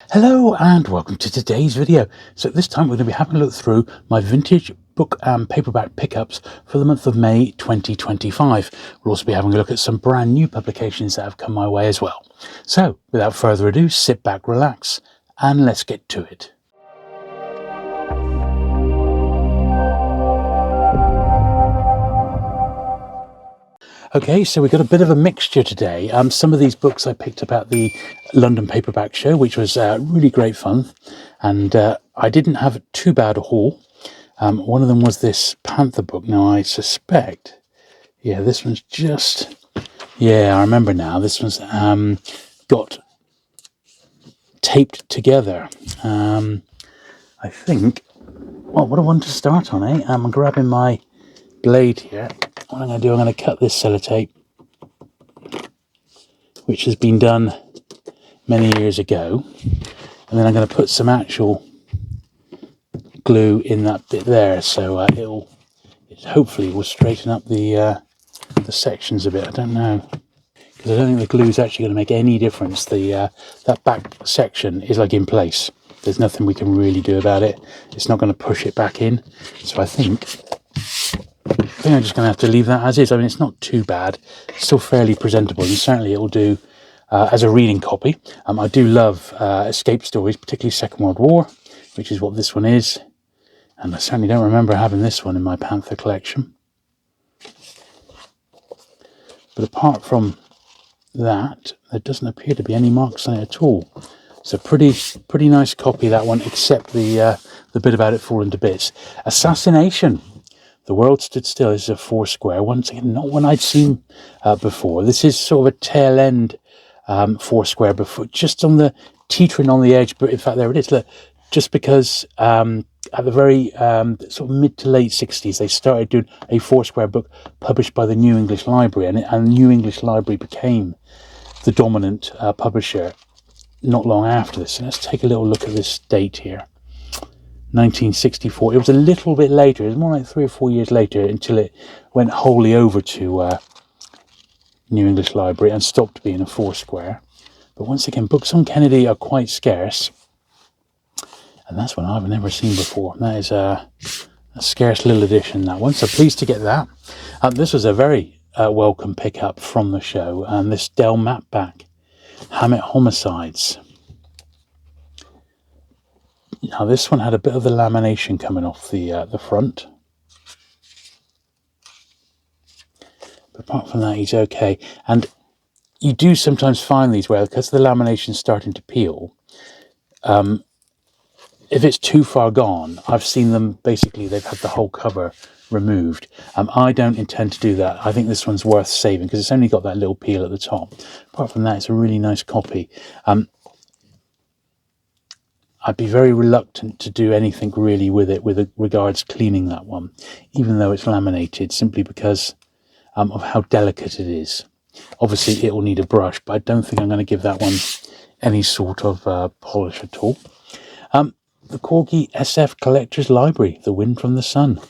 Hello and welcome to today's video. So this time we're going to be having a look through my vintage book and paperback pickups for the month of May 2025. We'll also be having a look at some brand new publications that have come my way as well. So without further ado, sit back, relax, and let's get to it. Okay, so we've got a bit of a mixture today. Some of these books I picked up at the London Paperback Show, which was really great fun. And I didn't have too bad a haul. One of them was this Panther book. Now, I suspect, this one's just... Yeah, I remember now. This one's got taped together. I think... Well, what I want to start on, I'm grabbing my blade here. What I'm going to do, I'm going to cut this sellotape, which has been done many years ago, and then I'm going to put some actual glue in that bit there, so it hopefully will straighten up the sections a bit. I don't know, because I don't think the glue is actually going to make any difference. That back section is like in place. There's nothing we can really do about it. It's not going to push it back in, so I think I'm just going to have to leave that as is. I mean, it's not too bad. It's still fairly presentable, and certainly it will do as a reading copy. I do love escape stories, particularly Second World War, which is what this one is. And I certainly don't remember having this one in my Panther collection. But apart from that, there doesn't appear to be any marks on it at all. It's a pretty nice copy, that one, except the bit about it falling to bits. Assassination. The World Stood Still. This is a 4-square. Once again, not one I'd seen before. This is sort of a tail end 4-square before, just on the teetering on the edge. But in fact, there it is. Look, just because at the very sort of mid to late 60s, they started doing a 4-square book published by the New English Library, and the New English Library became the dominant publisher not long after this. So let's take a little look at this date here. 1964. It was a little bit later. It was more like 3 or 4 years later until it went wholly over to New English Library and stopped being a 4-square. But once again, books on Kennedy are quite scarce, and that's one I've never seen before. That is a scarce little edition, that one. So pleased to get that. This was a very welcome pickup from the show, and this Dell Mapback, Hammett Homicides. Now this one had a bit of the lamination coming off the front, but apart from that, he's okay. And you do sometimes find these where, because the lamination's starting to peel, if it's too far gone, I've seen them, basically they've had the whole cover removed. I don't intend to do that. I think this one's worth saving because it's only got that little peel at the top. Apart from that, it's a really nice copy. I'd be very reluctant to do anything really with it with regards cleaning that one, even though it's laminated, simply because of how delicate it is. Obviously, it will need a brush, but I don't think I'm going to give that one any sort of polish at all. The Corgi SF Collector's Library, The Wind from the Sun.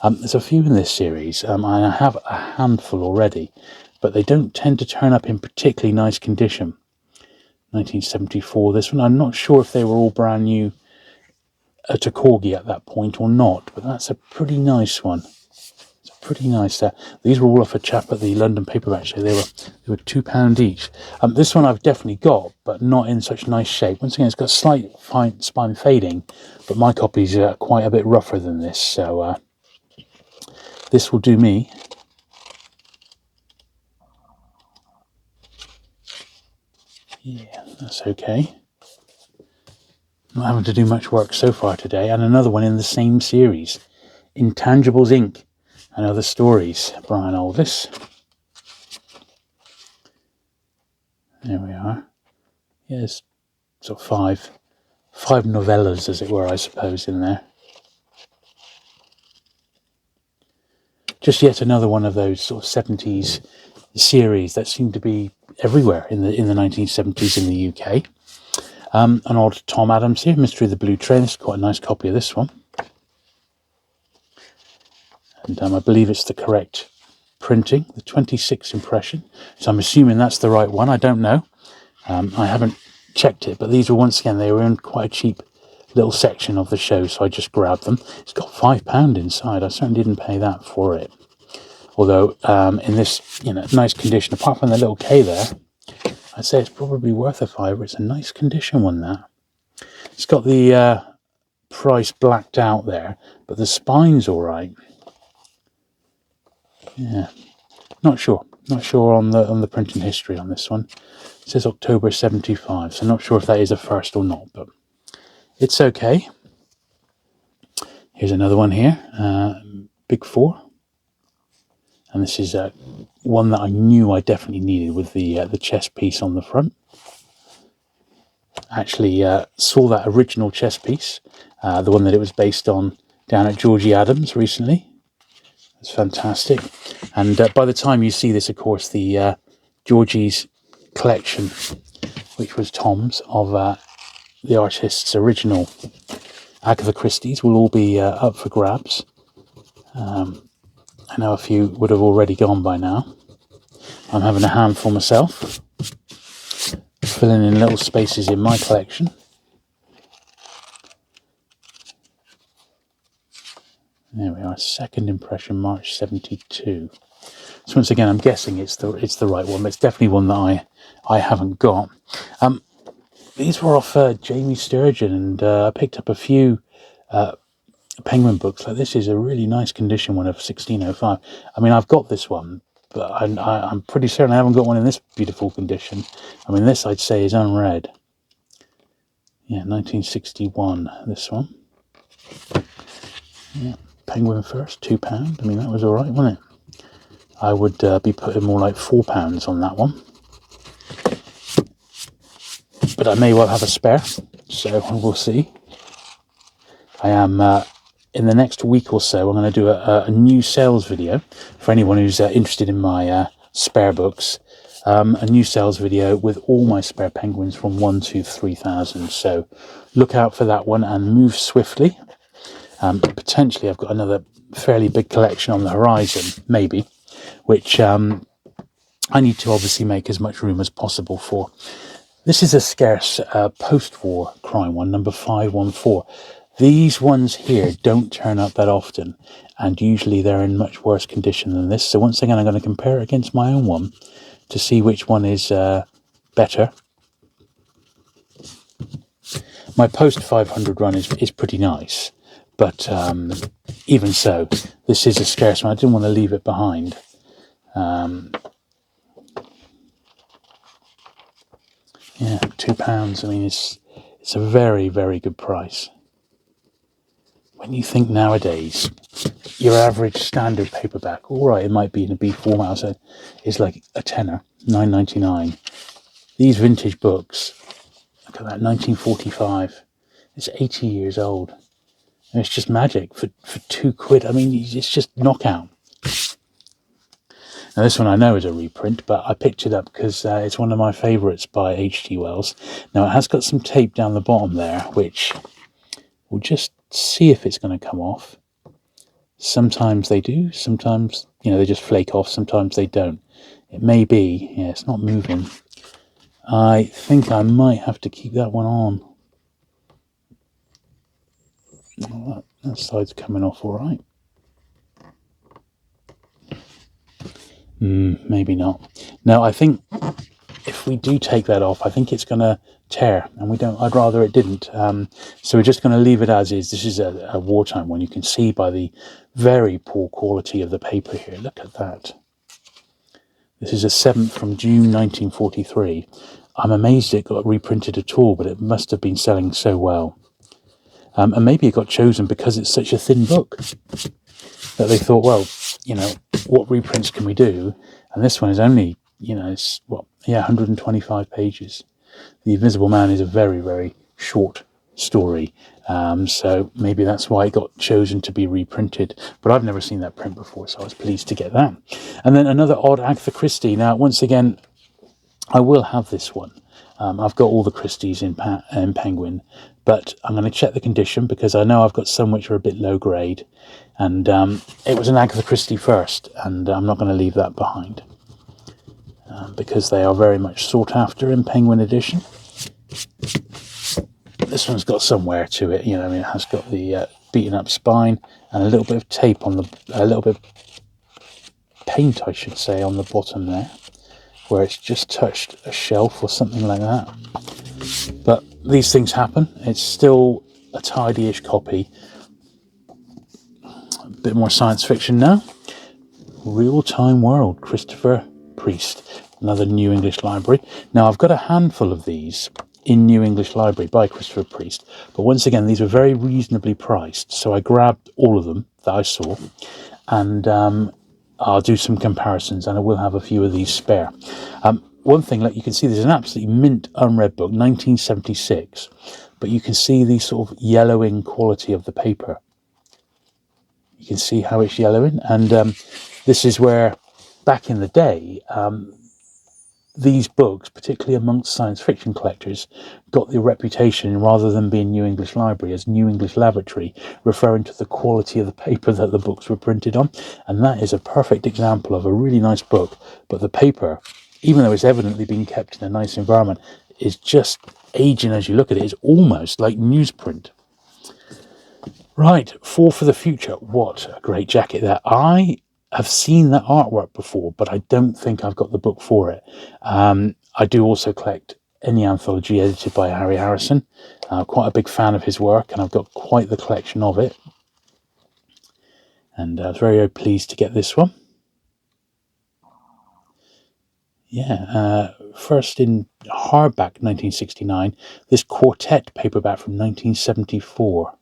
There's a few in this series, and I have a handful already, but they don't tend to turn up in particularly nice condition. 1974, this one. I'm not sure if they were all brand new to Corgi at that point or not, but that's a pretty nice one. It's a pretty nice. These were all off a chap at the London Paperback Show. They were £2 each. This one I've definitely got, but not in such nice shape. Once again, it's got slight fine spine fading, but my copy's quite a bit rougher than this, so this will do me. Yeah, that's okay. Not having to do much work so far today. And another one in the same series, Intangibles Inc. and Other Stories, Brian Aldiss. There we are. Yes, sort of five novellas, as it were, I suppose, in there. Just yet another one of those sort of 70s series that seem to be everywhere in the 1970s in the UK. An odd Tom Adams here, Mystery of the Blue Train. This is quite a nice copy of this one. And I believe it's the correct printing, the 26 impression. So I'm assuming that's the right one. I don't know. I haven't checked it, but these were, once again, they were in quite a cheap little section of the show, so I just grabbed them. It's got £5 inside. I certainly didn't pay that for it. Although in this, nice condition, apart from the little K there, I'd say it's probably worth a £5. It's a nice condition one, that. It's got the price blacked out there, but the spine's all right. Yeah, not sure on the printing history on this one. It says October 75, so I'm not sure if that is a first or not, but it's okay. Here's another one here, Big 4, and this is one that I knew I definitely needed with the chest piece on the front. Actually saw that original chest piece, the one that it was based on, down at Georgie Adams recently. It's fantastic. And by the time you see this, of course, the Georgie's collection, which was Tom's, of the artist's original Agatha Christie's, will all be up for grabs. I know a few would have already gone by now. I'm having a handful myself, filling in little spaces in my collection. There we are, second impression, March 72. So once again, I'm guessing it's the right one, but it's definitely one that I haven't got. These were off Jamie Sturgeon, and I picked up a few Penguin books. Like, this is a really nice condition one of 1605. I mean, I've got this one, but I'm pretty certain I haven't got one in this beautiful condition. I mean, this I'd say is unread. Yeah, 1961, this one. Yeah. Penguin first, £2. I mean, that was all right, wasn't it? I would be putting more like £4 on that one. But I may well have a spare, so we'll see. I am, in the next week or so, I'm going to do a new sales video for anyone who's interested in my spare books. A new sales video with all my spare Penguins from 1 to 3,000. So look out for that one and move swiftly. Potentially I've got another fairly big collection on the horizon, maybe, which I need to obviously make as much room as possible for. This is a scarce post-war crime one, number 514. These ones here don't turn up that often, and usually they're in much worse condition than this. So once again, I'm going to compare it against my own one to see which one is better. My post 500 run is pretty nice. But even so, this is a scarce one. I didn't want to leave it behind. Yeah, £2. I mean, it's a very, very good price. When you think nowadays, your average standard paperback, all right, it might be in a B format, so it's like a tenner, $9.99. These vintage books, look at that, 1945. It's 80 years old. And it's just magic for £2. I mean, it's just knockout. Now, this one I know is a reprint, but I picked it up because it's one of my favourites by H.G. Wells. Now, it has got some tape down the bottom there, which we'll just see if it's going to come off. Sometimes they do. Sometimes, they just flake off. Sometimes they don't. It may be. Yeah, it's not moving. I think I might have to keep that one on. Oh, that side's coming off all right. Maybe not. No, I think if we do take that off, I think it's going to tear, and I'd rather it didn't. So we're just going to leave it as is. This is a wartime one. You can see by the very poor quality of the paper here. Look at that. This is a 7th from June 1943. I'm amazed it got reprinted at all, but it must have been selling so well. And maybe it got chosen because it's such a thin book that they thought, well, what reprints can we do? And this one is only, it's 125 pages. The Invisible Man is a very, very short story. So maybe that's why it got chosen to be reprinted. But I've never seen that print before, so I was pleased to get that. And then another odd Agatha Christie. Now, once again, I will have this one. I've got all the Christies in Penguin, but I'm going to check the condition because I know I've got some which are a bit low grade, and it was an Agatha Christie first, and I'm not going to leave that behind because they are very much sought after in Penguin edition. This one's got some wear to it, you know. I mean, it has got the beaten up spine and a little bit of tape on a little bit of paint, I should say, on the bottom there, where it's just touched a shelf or something like that. But these things happen. It's still a tidy-ish copy. A bit more science fiction now. Real-Time World, Christopher Priest, another New English Library. Now, I've got a handful of these in New English Library by Christopher Priest, but once again, these were very reasonably priced, so I grabbed all of them that I saw, and I'll do some comparisons, and I will have a few of these spare. One thing, like you can see, there's an absolutely mint unread book, 1976, but you can see the sort of yellowing quality of the paper. You can see how it's yellowing, and this is where, back in the day, these books, particularly amongst science fiction collectors, got the reputation, rather than being New English Library, as New English Laboratory, referring to the quality of the paper that the books were printed on. And that is a perfect example of a really nice book, but the paper, even though it's evidently been kept in a nice environment, is just aging as you look at it. It's almost like newsprint. Right, For the Future. What a great jacket there. I have seen that artwork before, but I don't think I've got the book for it. I do also collect any anthology edited by Harry Harrison. Quite a big fan of his work, and I've got quite the collection of it. And I was very, very pleased to get this one. Yeah, first in hardback, 1969. This quartet paperback from 1974.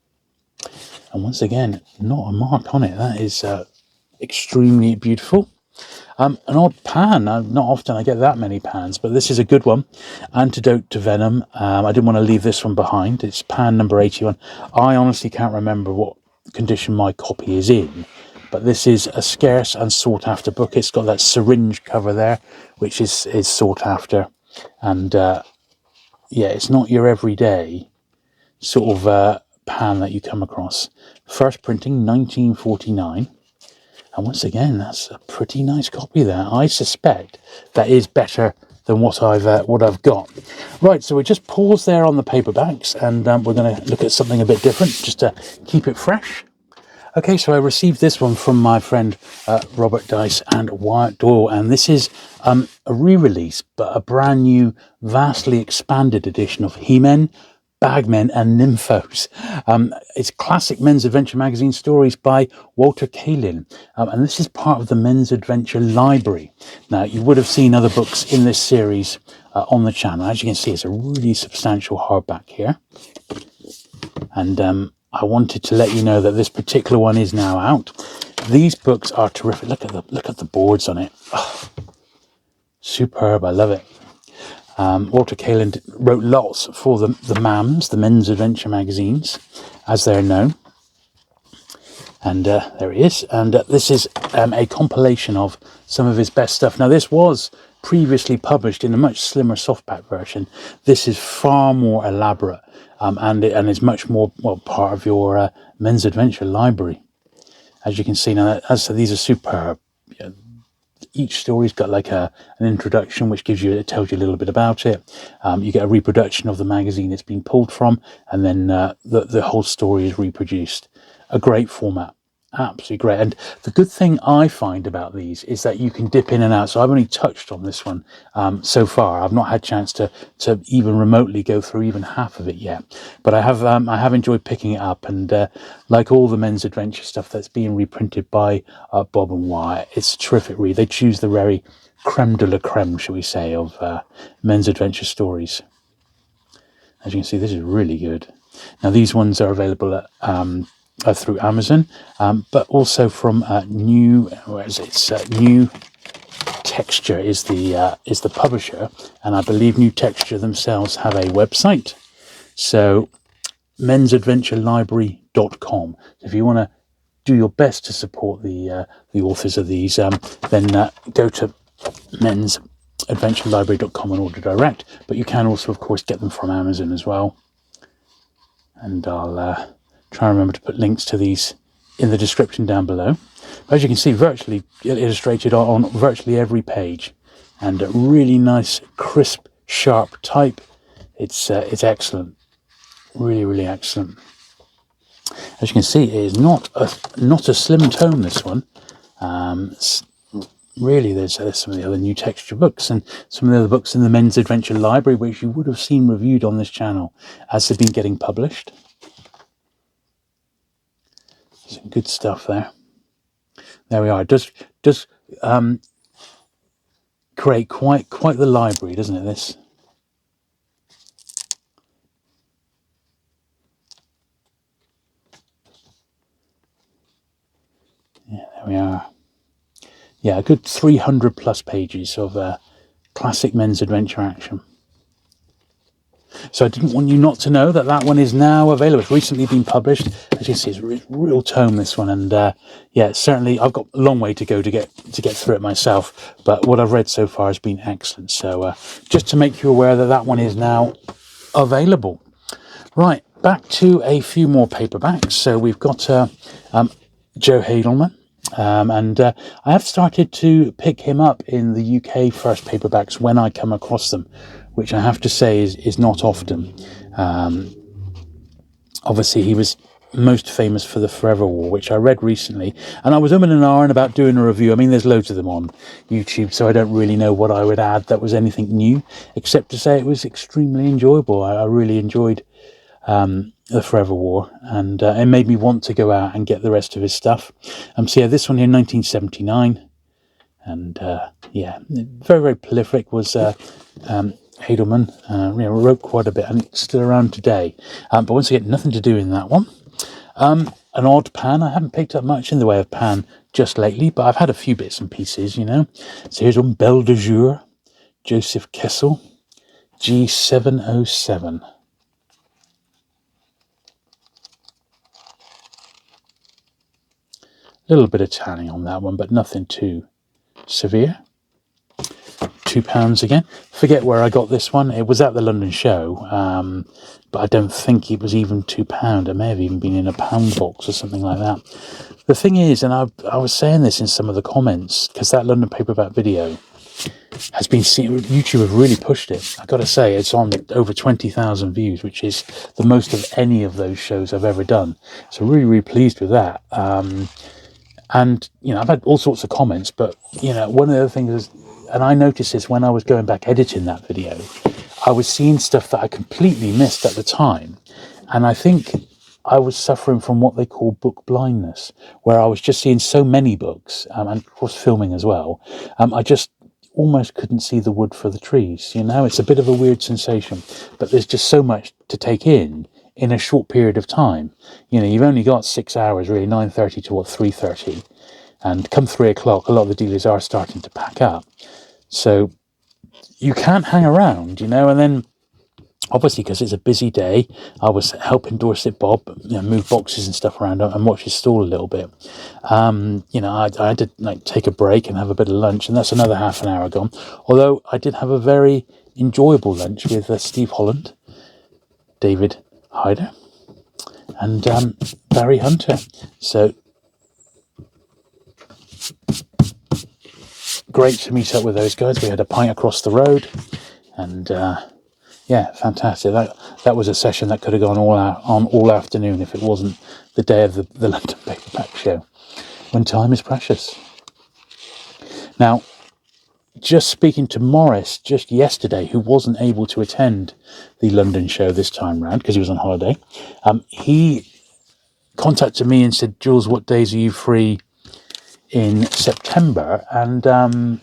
And once again, not a mark on it. That is extremely beautiful. An odd pan. Not often I get that many pans, but this is a good one. Antidote to Venom. I didn't want to leave this one behind. It's pan number 81. I honestly can't remember what condition my copy is in, but this is a scarce and sought after book. It's got that syringe cover there, which is sought after. And yeah, it's not your everyday sort of pan that you come across. First printing, 1949. And once again, that's a pretty nice copy there. I suspect that is better than what I've got. Right, so we just pause there on the paperbacks, and we're going to look at something a bit different, just to keep it fresh. Okay, so I received this one from my friend Robert Dice and Wyatt Doyle, and this is a re-release, but a brand new, vastly expanded edition of He-Men, Bagmen and Nymphos. It's classic men's adventure magazine stories by Walter Kalin, and this is part of the Men's Adventure Library. Now, you would have seen other books in this series on the channel. As you can see, it's a really substantial hardback here, and I wanted to let you know that this particular one is now out. These books are terrific. Look at the boards on it. Oh, superb. I love it. Walter Kalin wrote lots for the MAMs, the Men's Adventure magazines, as they're known. And there he is. And this is a compilation of some of his best stuff. Now, this was previously published in a much slimmer softback version. This is far more elaborate, and is much more, well, part of your Men's Adventure library. As you can see now, these are superb. Each story's got like an introduction, which it tells you a little bit about it. You get a reproduction of the magazine it's been pulled from, and then the whole story is reproduced. A great format, absolutely great. And the good thing I find about these is that you can dip in and out. So I've only touched on this one so far. I've not had a chance to even remotely go through even half of it yet. But I have enjoyed picking it up, and like all the Men's Adventure stuff that's being reprinted by Bob and Wyatt, it's a terrific read. They choose the very creme de la creme, shall we say, of Men's Adventure stories. As you can see, this is really good. Now, these ones are available at through Amazon, but also from New Texture is the publisher, and I believe New Texture themselves have a website. So mensadventurelibrary.com. If you want to do your best to support the authors of these, then go to mensadventurelibrary.com and order direct. But you can also, of course, get them from Amazon as well. And I'll try and remember to put links to these in the description down below. As you can see, virtually illustrated on virtually every page, and a really nice, crisp, sharp type. It's excellent, really, really excellent. As you can see, it is not a slim tome, this one. Really, there's some of the other new texture books and some of the other books in the Men's Adventure Library, which you would have seen reviewed on this channel as they've been getting published. Some good stuff there. There we are. It does create quite the library, doesn't it, this? Yeah, there we are. Yeah, a good 300 plus pages of classic Men's Adventure action. So I didn't want you not to know that one is now available. It's recently been published. As you see, it's a real tome, this one. And yeah, certainly I've got a long way to go to get through it myself. But what I've read so far has been excellent. So just to make you aware that one is now available. Right, back to a few more paperbacks. So we've got Joe Hadelman. And I have started to pick him up in the UK first paperbacks when I come across them, which I have to say is not often. Obviously, he was most famous for the Forever War, which I read recently, and I was umming and ahhing about doing a review. I mean, there's loads of them on YouTube, so I don't really know what I would add that was anything new, except to say it was extremely enjoyable. I really enjoyed the Forever War, and it made me want to go out and get the rest of his stuff. So yeah, this one here, 1979, and yeah, very, very prolific was Hadelman. Wrote quite a bit, and it's still around today. But once again, nothing to do in that one. An odd pan. I haven't picked up much in the way of pan just lately, but I've had a few bits and pieces, you know. So here's one, Belle de Jour, Joseph Kessel, G707. A little bit of tanning on that one, but nothing too severe. £2 again. Forget where I got this one. It was at the London show, but I don't think it was even £2. It may have even been in a pound box or something like that. The thing is, and I was saying this in some of the comments, because that London paperback video has been seen, YouTube have really pushed it. I've got to say, it's on over 20,000 views, which is the most of any of those shows I've ever done. So really, really pleased with that. And, you know, I've had all sorts of comments, but, you know, one of the other things is, and I noticed this when I was going back editing that video, I was seeing stuff that I completely missed at the time. And I think I was suffering from what they call book blindness, where I was just seeing so many books, and of course filming as well. I just almost couldn't see the wood for the trees, you know. It's a bit of a weird sensation, but there's just so much to take in a short period of time. You know, you've only got 6 hours, really, 9:30 to 3:30. And come 3 o'clock, a lot of the dealers are starting to pack up. So you can't hang around, you know. And then, obviously, because it's a busy day, I was helping Dorset Bob, you know, move boxes and stuff around and watch his stall a little bit. You know, I had to take a break and have a bit of lunch, and that's another half an hour gone. Although I did have a very enjoyable lunch with Steve Holland, David Hyder, and Barry Hunter. So great to meet up with those guys. We had a pint across the road, and yeah, fantastic. That was a session that could have gone all afternoon if it wasn't the day of the London Paperback Show, when time is precious. Now, just speaking to Morris just yesterday, who wasn't able to attend the London show this time round because he was on holiday, he contacted me and said, Jules, what days are you free in September? And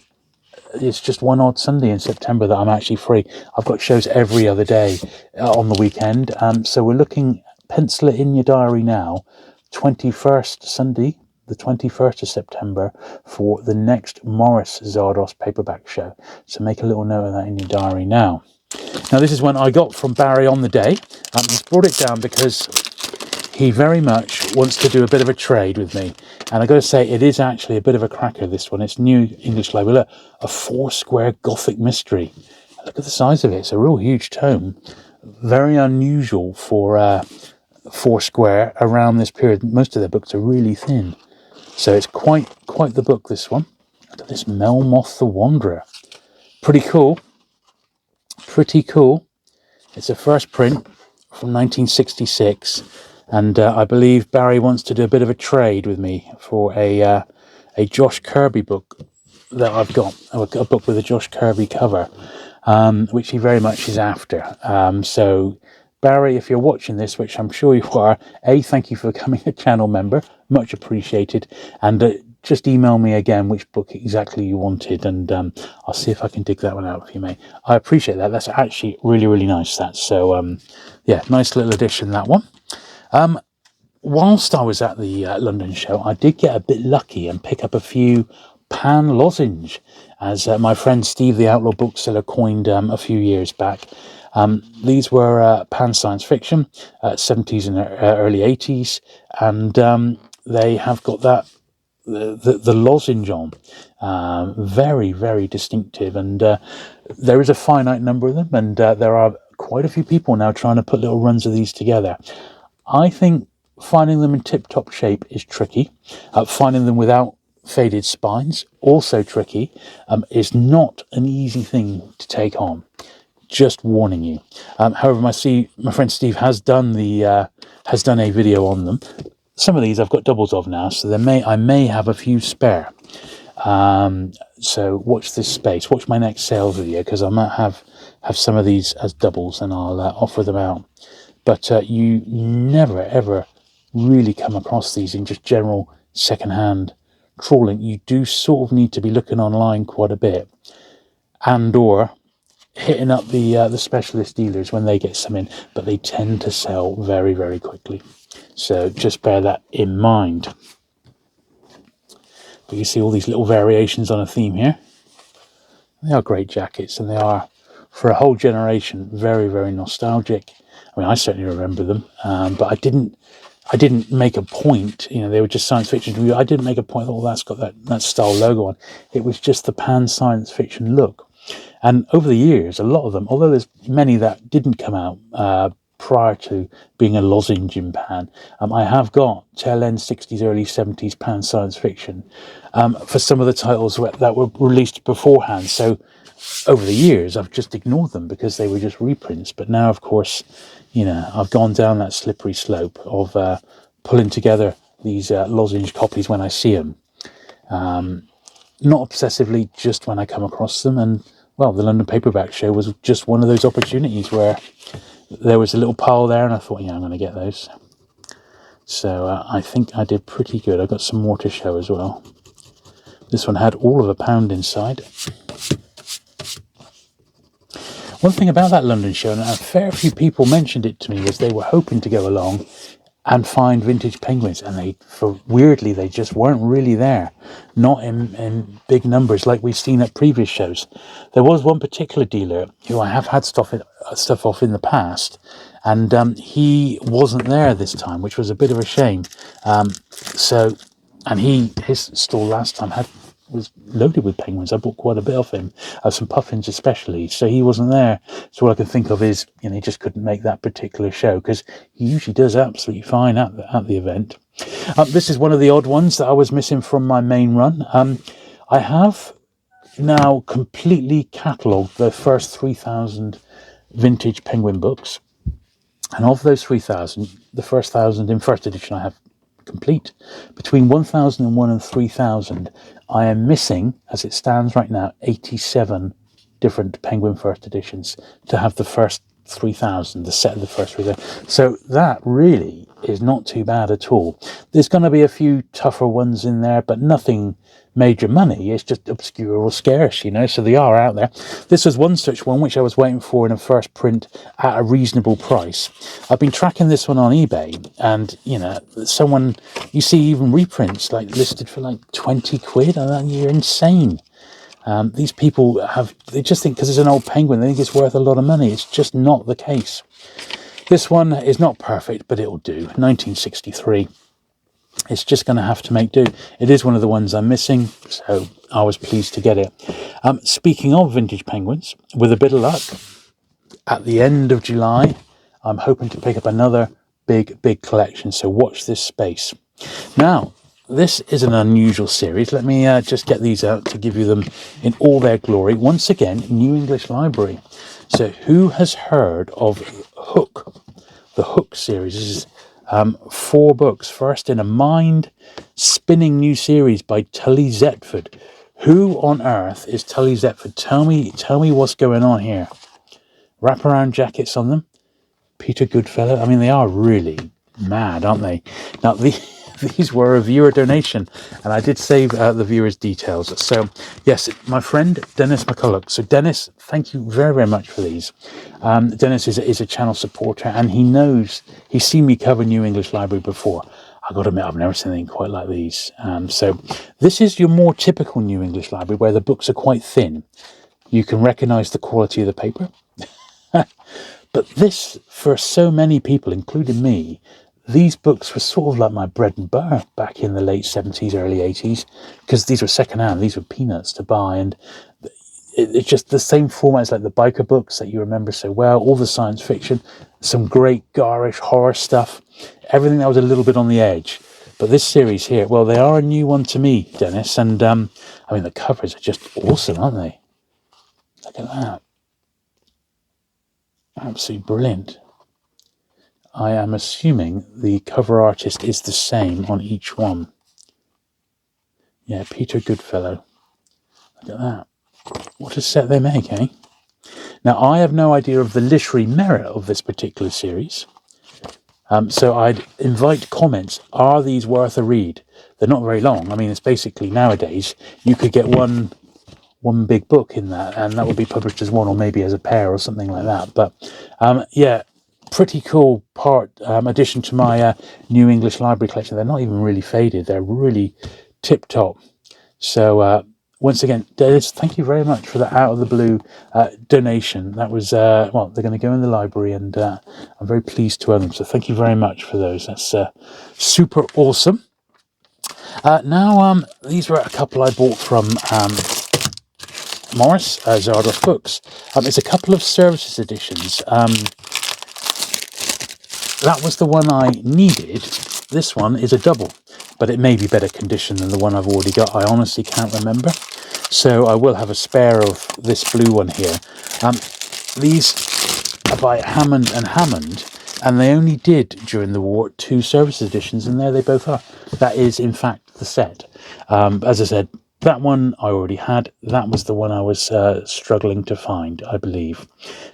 it's just one odd Sunday in September that I'm actually free. I've got shows every other day on the weekend. So we're looking, pencil it in your diary now, 21st Sunday, the 21st of September, for the next Morris Zardos paperback show. So make a little note of that in your diary now. Now, this is one I got from Barry on the day. He's brought it down because he very much wants to do a bit of a trade with me. And I've got to say, it is actually a bit of a cracker, this one. It's New English Library. Look, a 4-square Gothic mystery. Look at the size of it. It's a real huge tome. Very unusual for 4-square around this period. Most of their books are really thin. So it's quite the book, this one. Look at this, Melmoth the Wanderer. Pretty cool. Pretty cool. It's a first print from 1966, and I believe Barry wants to do a bit of a trade with me for a Josh Kirby book that I've got, a book with a Josh Kirby cover, which he very much is after. So Barry, if you're watching this, which I'm sure you are, thank you for becoming a channel member, much appreciated, and just email me again which book exactly you wanted, and I'll see if I can dig that one out for you, mate. I appreciate that. That's actually really, really nice. So yeah, nice little addition, that one. Whilst I was at the London show, I did get a bit lucky and pick up a few Pan Lozenge, as my friend Steve, the Outlaw Bookseller, coined a few years back. These were Pan science fiction, 70s and early 80s, and they have got that the lozenge on, very, very distinctive, and there is a finite number of them, and there are quite a few people now trying to put little runs of these together. I think finding them in tip-top shape is tricky. Finding them without faded spines, also tricky. Is not an easy thing to take on. Just warning you. However, my friend Steve has done a video on them. Some of these I've got doubles of now, so I may have a few spare. So watch this space. Watch my next sales video, because I might have some of these as doubles, and I'll offer them out. But you never ever really come across these in just general second-hand trawling. You do sort of need to be looking online quite a bit, and or hitting up the specialist dealers when they get some in, but they tend to sell very, very quickly. So just bear that in mind. But you see all these little variations on a theme here. They are great jackets, and they are, for a whole generation, very, very nostalgic. I mean, I certainly remember them, but I didn't make a point. You know, they were just science fiction to me. I didn't make a point. Oh, that's got that style logo on. It was just the Pan science fiction look. And over the years, a lot of them, although there's many that didn't come out prior to being a lozenge in Pan, I have got tail end 60s, early 70s Pan science fiction for some of the titles that were released beforehand. So over the years, I've just ignored them because they were just reprints. But now, of course, you know, I've gone down that slippery slope of pulling together these lozenge copies when I see them. Not obsessively, just when I come across them. And, well, the London Paperback Show was just one of those opportunities where there was a little pile there, and I thought, yeah, I'm going to get those. So I think I did pretty good. I got some more to show as well. This one had all of £1 inside. One thing about that London show, and a fair few people mentioned it to me, was they were hoping to go along and find vintage penguins, and weirdly they just weren't really there, not in big numbers like we've seen at previous shows. There was one particular dealer who I have had stuff off in the past, and he wasn't there this time, which was a bit of a shame. His stall last time was loaded with penguins. I bought quite a bit of him, some puffins especially, so he wasn't there. So all I can think of is, you know, he just couldn't make that particular show, because he usually does absolutely fine at the event. This is one of the odd ones that I was missing from my main run. I have now completely catalogued the first 3,000 vintage penguin books, and of those 3,000, the first 1,000 in first edition I have complete. Between 1,001 and 3,000, I am missing, as it stands right now, 87 different Penguin first editions to have the first 3,000, the set of the first 3,000. So that really is not too bad at all. There's going to be a few tougher ones in there, but nothing major money. It's just obscure or scarce, you know, so they are out there. This was one such one which I was waiting for in a first print at a reasonable price. I've been tracking this one on eBay, and, you know, you see even reprints like listed for like 20 quid, and you're insane. These people they just think because it's an old penguin, they think it's worth a lot of money. It's just not the case. This one is not perfect, but it'll do. 1963. It's just going to have to make do. It is one of the ones I'm missing, so I was pleased to get it. Speaking of vintage penguins, with a bit of luck, at the end of July, I'm hoping to pick up another big collection, so watch this space. Now, this is an unusual series. Let me just get these out to give you them in all their glory. Once again, New English Library. So who has heard of Hook? The Hook series. This is 4 books. First in a mind-spinning new series by Tully Zetford. Who on earth is Tully Zetford? Tell me what's going on here. Wraparound jackets on them. Peter Goodfellow. I mean, they are really mad, aren't they? Now, these were a viewer donation, and I did save the viewer's details. So, yes, my friend Dennis McCulloch. So, Dennis, thank you very, very much for these. Dennis is a channel supporter, and he's seen me cover New English Library before. I got to admit, I've never seen anything quite like these. So, this is your more typical New English Library, where the books are quite thin. You can recognise the quality of the paper. But this, for so many people, including me, these books were sort of like my bread and butter back in the late 70s, early 80s, because these were secondhand. These were peanuts to buy, and it's just the same format as like the biker books that you remember so well, all the science fiction, some great garish horror stuff, everything that was a little bit on the edge. But this series here, well, they are a new one to me, Dennis, and I mean, the covers are just awesome, aren't they? Look at that. Absolutely brilliant. I am assuming the cover artist is the same on each one. Yeah, Peter Goodfellow. Look at that. What a set they make, eh? Now, I have no idea of the literary merit of this particular series. So I'd invite comments. Are these worth a read? They're not very long. I mean, it's basically nowadays, you could get one big book in that, and that would be published as one or maybe as a pair or something like that. But yeah, pretty cool addition to my New English Library collection. They're not even really faded. They're really tip-top. So once again, Dennis, thank you very much for that out of the blue donation. That was, well, they're going to go in the library, and I'm very pleased to own them. So thank you very much for those. That's super awesome. Now, these were a couple I bought from Morris, Zardoz Books. It's a couple of services editions. That was the one I needed. This one is a double, but it may be better condition than the one I've already got. I honestly can't remember. So I will have a spare of this blue one here. These are by Hammond and Hammond, and they only did, during the war, 2 service editions, and there they both are. That is, in fact, the set. As I said, that one I already had. That was the one I was struggling to find, I believe.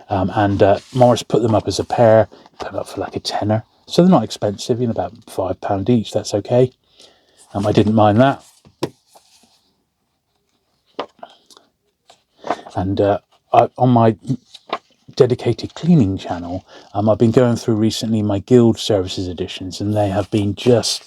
And Morris put them up as a pair, put them up for like a tenner. So they're not expensive, about £5 each. That's okay. I didn't mind that. And on my dedicated cleaning channel, I've been going through recently my Guild Services editions, and they have been just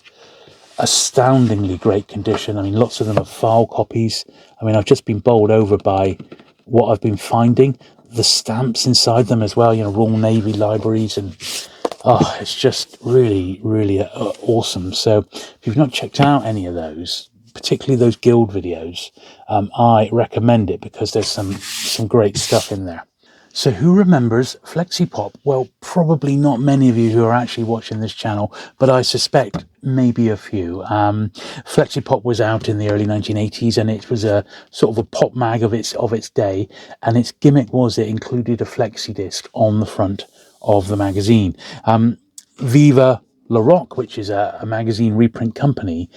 astoundingly great condition. I mean, lots of them are file copies. I mean, I've just been bowled over by what I've been finding. The stamps inside them as well, Royal Navy libraries, and it's just really, really awesome. So if you've not checked out any of those, particularly those Guild videos, I recommend it, because there's some great stuff in there. So who remembers FlexiPop? Well, probably not many of you who are actually watching this channel, but I suspect maybe a few. FlexiPop was out in the early 1980s, and it was a sort of a pop mag of its day, and its gimmick was it included a flexi disc on the front of the magazine. Viva La Rock, which is a magazine reprint company,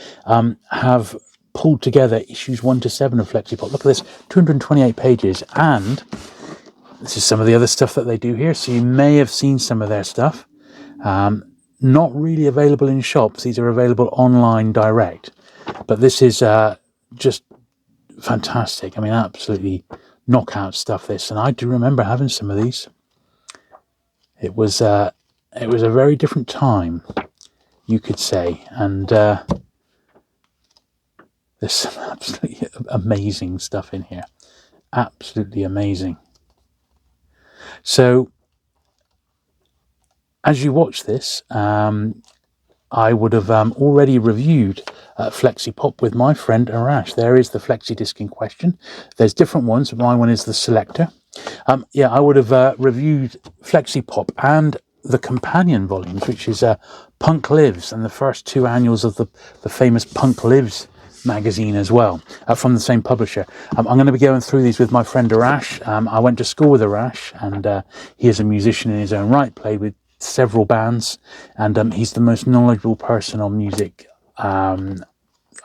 have pulled together issues 1 to 7 of FlexiPop. Look at this, 228 pages, and this is some of the other stuff that they do here. So you may have seen some of their stuff. Not really available in shops. These are available online direct. But this is just fantastic. I mean, absolutely knockout stuff, this. And I do remember having some of these. It was a very different time, you could say. And there's some absolutely amazing stuff in here. Absolutely amazing. So, as you watch this, I would have already reviewed FlexiPop with my friend Arash. There is the flexi disc in question. There's different ones. My one is the Selector. Yeah, I would have reviewed FlexiPop and the companion volumes, which is Punk Lives, and the first 2 annuals of the famous Punk Lives magazine as well, from the same publisher. I'm going to be going through these with my friend Arash. I went to school with Arash, and he is a musician in his own right, played with several bands, and he's the most knowledgeable person on music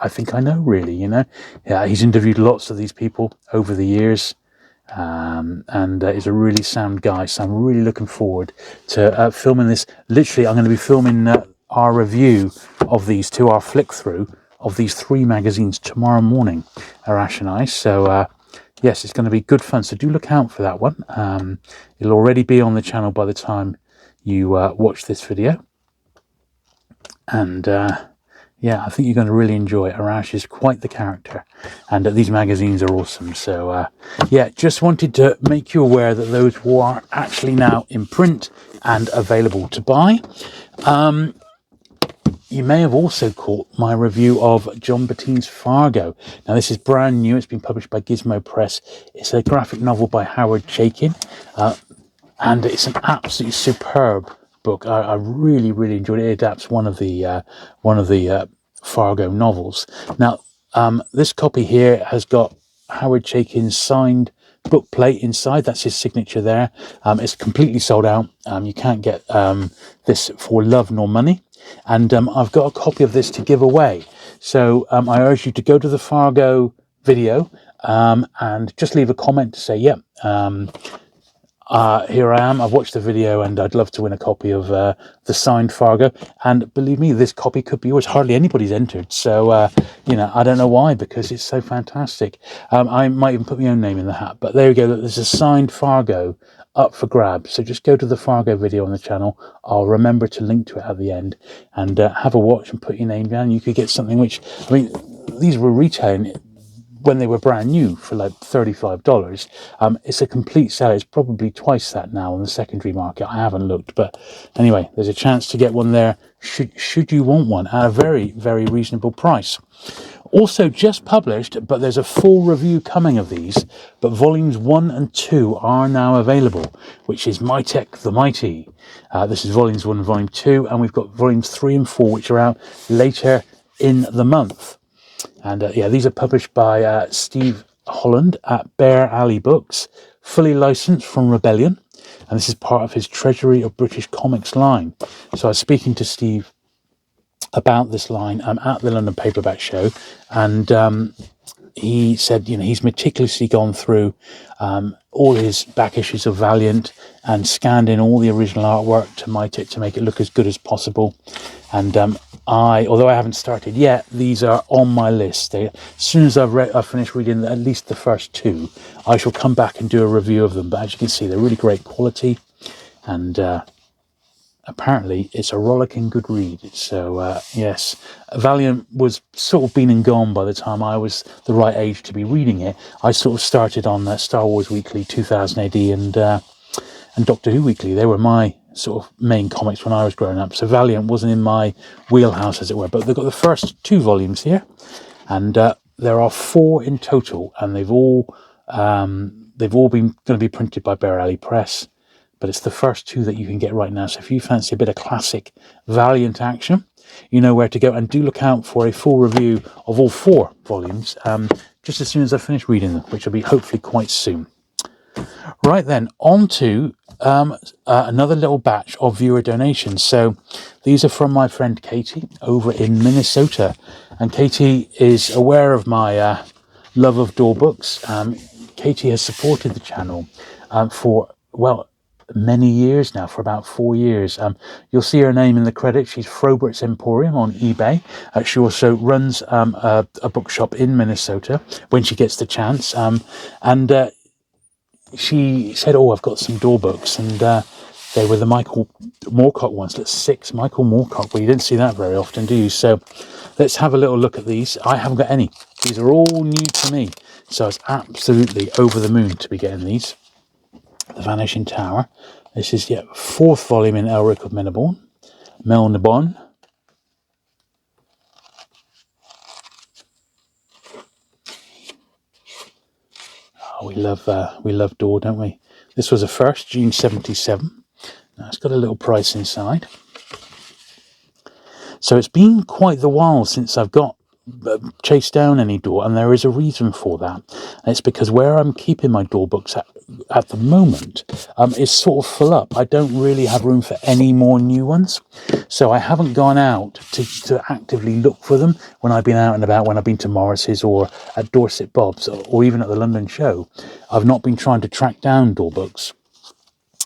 I think I know, really. Yeah, he's interviewed lots of these people over the years, and he's a really sound guy, so I'm really looking forward to filming this. Literally, I'm going to be filming our review of these two, our flick through of these 3 magazines tomorrow morning, Arash and I. So yes, it's going to be good fun, so do look out for that one. It'll already be on the channel by the time you watch this video, and yeah, I think you're going to really enjoy it. Arash is quite the character, and these magazines are awesome. So yeah, just wanted to make you aware that those are actually now in print and available to buy. You may have also caught my review of John Battine's Fargo. Now, this is brand new. It's been published by Gizmo Press. It's a graphic novel by Howard Chaykin, and it's an absolutely superb book. I really, really enjoyed it. It adapts one of the Fargo novels. Now, this copy here has got Howard Chaykin's signed book plate inside. That's his signature there. It's completely sold out. You can't get this for love nor money. And I've got a copy of this to give away. So I urge you to go to the Fargo video and just leave a comment to say, yeah, here I am, I've watched the video and I'd love to win a copy of the signed Fargo. And believe me, this copy could be yours. Hardly anybody's entered. So, I don't know why, because it's so fantastic. I might even put my own name in the hat. But there you go. There's a signed Fargo up for grabs. So just go to the Fargo video on the channel. I'll remember to link to it at the end, and have a watch and put your name down. You could get something which, these were retailing when they were brand new for like $35. It's a complete sell. It's probably twice that now on the secondary market. I haven't looked, but anyway, there's a chance to get one there should you want one at a very, very reasonable price. Also just published, but there's a full review coming of these, but volumes 1 and 2 are now available, which is Mytek the Mighty. This is volumes 1 and volume 2, and we've got volumes 3 and 4, which are out later in the month. And yeah, these are published by Steve Holland at Bear Alley Books, fully licensed from Rebellion. And this is part of his Treasury of British Comics line. So I was speaking to Steve about this line at the London Paperback Show, and he said, he's meticulously gone through all his back issues of Valiant and scanned in all the original artwork to Mytek to make it look as good as possible. And although I haven't started yet, these are on my list. As soon as I've finished reading at least the first 2, I shall come back and do a review of them. But as you can see, they're really great quality, and apparently it's a rollicking good read. So yes, Valiant was sort of been and gone by the time I was the right age to be reading it. I sort of started on Star Wars Weekly 2000 AD and Doctor Who Weekly. They were my sort of main comics when I was growing up. So Valiant wasn't in my wheelhouse, as it were. But they've got the first 2 volumes here, and there are 4 in total, and they've all been going to be printed by Bear Alley Press. But it's the first 2 that you can get right now. So if you fancy a bit of classic Valiant action, you know where to go. And do look out for a full review of all 4 volumes just as soon as I finish reading them, which will be hopefully quite soon. Right then, on to another little batch of viewer donations. So these are from my friend Katie over in Minnesota. And Katie is aware of my love of door books. Katie has supported the channel for, many years now, for about 4 years. You'll see her name in the credits. She's Frobert's Emporium on eBay. She also runs a bookshop in Minnesota when she gets the chance. And she said, I've got some door books, and they were the Michael Moorcock ones. That's 6 Michael Moorcock. Well, you didn't see that very often, do you? So let's have a little look at these. I haven't got any. These are all new to me, so I was absolutely over the moon to be getting these. The Vanishing Tower. This is 4th volume in Elric of Melniboné. We love Door, don't we? This was a first, June 77. Now, it's got a little price inside. So it's been quite the while since I've got chased down any door, and there is a reason for that. And it's because where I'm keeping my door books at the moment is sort of full up. I don't really have room for any more new ones, so I haven't gone out to actively look for them when I've been out and about, when I've been to Morris's or at Dorset Bob's or even at the London show. I've not been trying to track down door books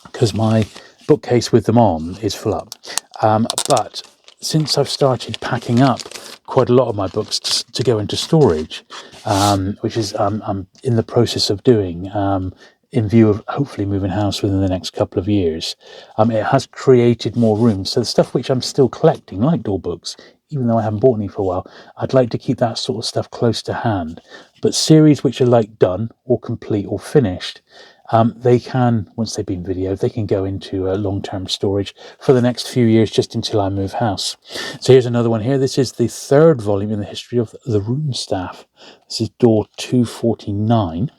because my bookcase with them on is full up. But since I've started packing up quite a lot of my books to go into storage, which is I'm in the process of doing in view of hopefully moving house within the next couple of years, it has created more room. So the stuff which I'm still collecting, like door books, even though I haven't bought any for a while, I'd like to keep that sort of stuff close to hand. But series which are like done or complete or finished, they can, once they've been videoed, they can go into long-term storage for the next few years, just until I move house. So here's another one here. This is the third volume in the history of the Rune Staff. This is door 249.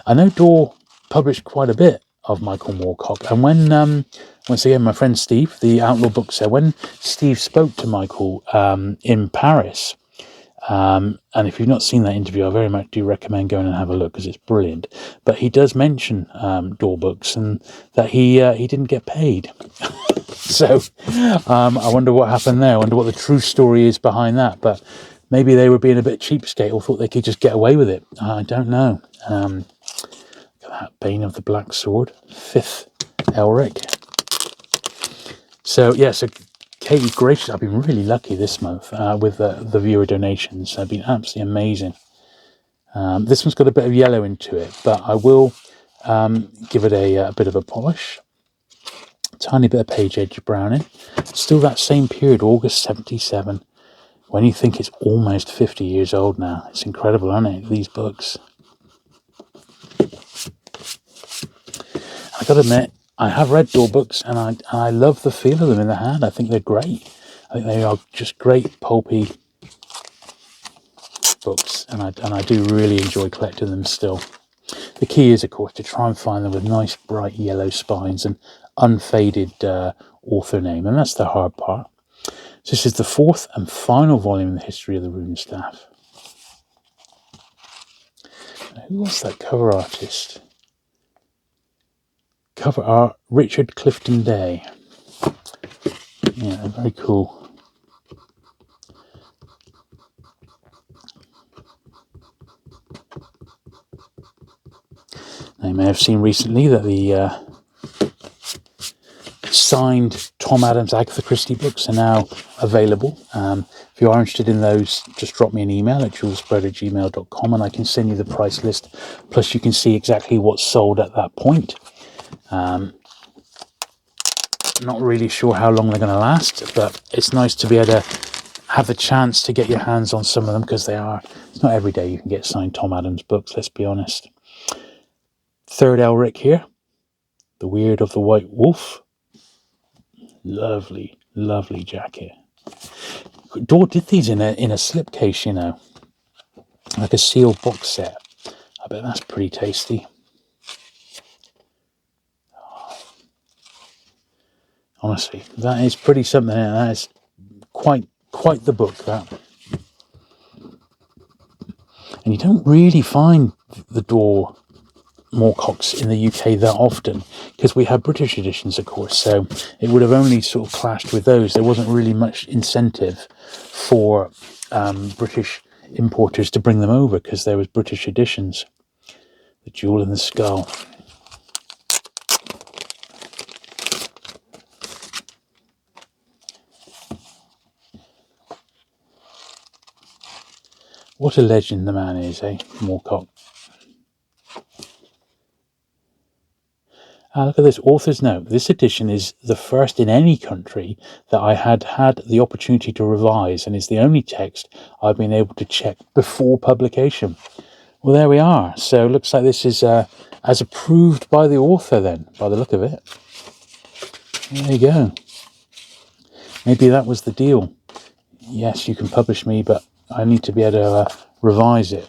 I know Door published quite a bit of Michael Moorcock, and when once again my friend Steve, the Outlaw Bookseller, when Steve spoke to Michael in Paris, and if you've not seen that interview, I very much do recommend going and have a look, because it's brilliant. But he does mention Door Books and that he didn't get paid. So I wonder what happened there. I wonder what the true story is behind that. But maybe they were being a bit cheapskate or thought they could just get away with it. I don't know. Look at that, Bane of the Black Sword, 5th Elric. So yeah, so Katie, gracious, I've been really lucky this month with the viewer donations. They've been absolutely amazing. This one's got a bit of yellow into it, but I will give it a bit of a polish. Tiny bit of page edge browning. Still that same period, August 77. When you think it's almost 50 years old now. It's incredible, isn't it, these books? I got to admit, I have read Door Books, and I love the feel of them in the hand. I think they're great. I think they are just great pulpy books, and I do really enjoy collecting them still. The key is, of course, to try and find them with nice bright yellow spines and unfaded author name, and that's the hard part. So this is the 4th and final volume in the history of the Rune Staff. Now, who was that cover artist? Cover art, Richard Clifton Day. Yeah, very cool. Now, you may have seen recently that the signed Tom Adams Agatha Christie books are now available. If you are interested in those, just drop me an email at julesburt@gmail.com and I can send you the price list. Plus you can see exactly what's sold at that point. Not really sure how long they're going to last, but it's nice to be able to have the chance to get your hands on some of them, because it's not every day you can get signed Tom Adams books, let's be honest. 3rd Elric here, The Weird of the White Wolf. Lovely, lovely jacket. Door did these in a slipcase, you know, like a sealed box set. I bet that's pretty tasty. Honestly, that is pretty something. That is quite the book, that. And you don't really find the Door Moorcocks in the UK that often, because we have British editions, of course, so it would have only sort of clashed with those. There wasn't really much incentive for British importers to bring them over, because there was British editions. The Jewel in the Skull. What a legend the man is, eh, Moorcock. Look at this author's note. This edition is the first in any country that I had the opportunity to revise, and is the only text I've been able to check before publication. Well, there we are. So it looks like this is as approved by the author then, by the look of it. There you go. Maybe that was the deal. Yes, you can publish me, but I need to be able to revise it.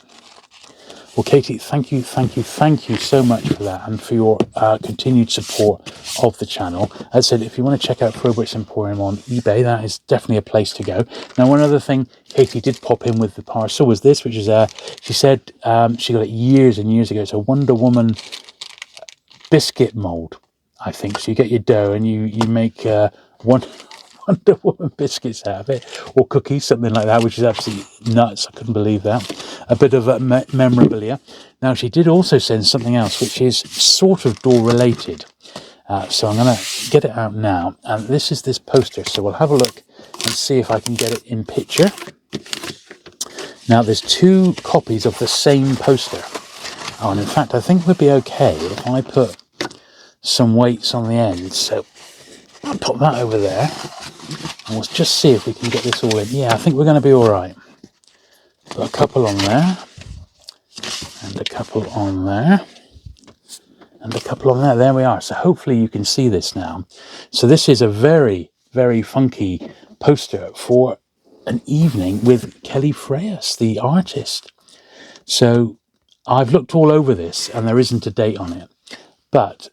Well, Katie, thank you so much for that, and for your continued support of the channel. As I said, if you want to check out Frobert's Emporium on eBay, that is definitely a place to go. Now, one other thing Katie did pop in with the parcel was this, which is she said she got it years and years ago. It's a Wonder Woman biscuit mold, I think. So you get your dough and you make Wonder Woman biscuits out of it, or cookies, something like that, which is absolutely nuts. I couldn't believe that. A bit of memorabilia. Now, she did also send something else, which is sort of door related. So I'm going to get it out now. And this is this poster. So we'll have a look and see if I can get it in picture. Now, there's 2 copies of the same poster. Oh, and in fact, I think we'd be okay if I put some weights on the end. So I'll put that over there. And we'll just see if we can get this all in. Yeah, I think we're going to be all right. Put a couple on there. And a couple on there. And a couple on there. There we are. So hopefully you can see this now. So this is a very, very funky poster for an evening with Kelly Freyas, the artist. So I've looked all over this and there isn't a date on it. But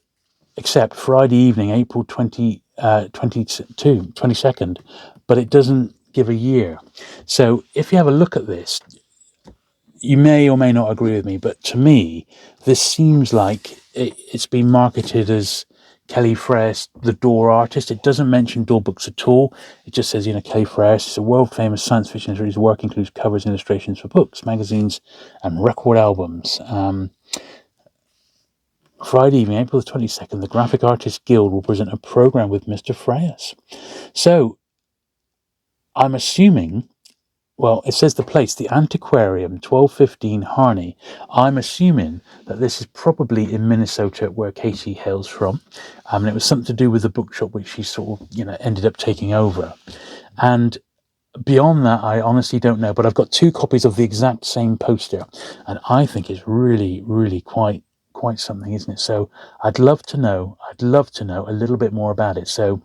except Friday evening, April 22nd, but it doesn't give a year. So if you have a look at this, you may or may not agree with me, but to me, this seems like it's been marketed as Kelly Freyas, the door artist. It doesn't mention door books at all. It just says, Kelly Freyas is a world-famous science fiction illustrator whose work includes covers and illustrations for books, magazines, and record albums. Friday evening, April the 22nd, the Graphic Artists Guild will present a program with Mr. Freyas. So, I'm assuming, well, it says the place, the Antiquarium, 1215 Harney. I'm assuming that this is probably in Minnesota, where Katie hails from. And it was something to do with the bookshop, which she sort of, ended up taking over. And beyond that, I honestly don't know. But I've got 2 copies of the exact same poster. And I think it's really, really quite something, isn't it? So I'd love to know a little bit more about it. So,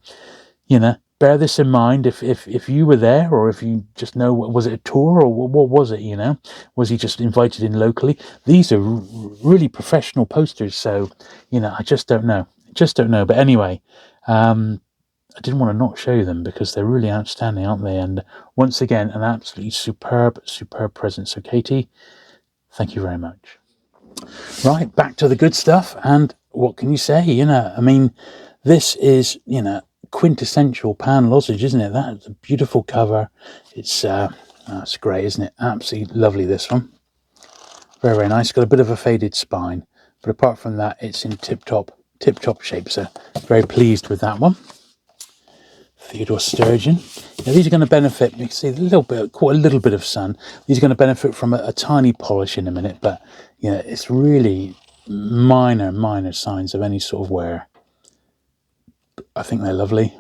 bear this in mind if you were there, or if you just know, was it a tour, or what was it, was he just invited in locally? These are really professional posters, so, I just don't know. But anyway, I didn't want to not show you them because they're really outstanding, aren't they? And once again, an absolutely superb present. So Katie, thank you very much. Right, back to the good stuff. And what can you say? This is, quintessential Pan Lozenge, isn't it? That's a beautiful cover. It's great, isn't it? Absolutely lovely, this one. Very, very nice. Got a bit of a faded spine, but apart from that, it's in tip-top shape. So very pleased with that one. Theodore Sturgeon. Now, these are going to benefit. You can see quite a little bit of sun. These are going to benefit from a tiny polish in a minute, but it's really minor signs of any sort of wear. I think they're lovely.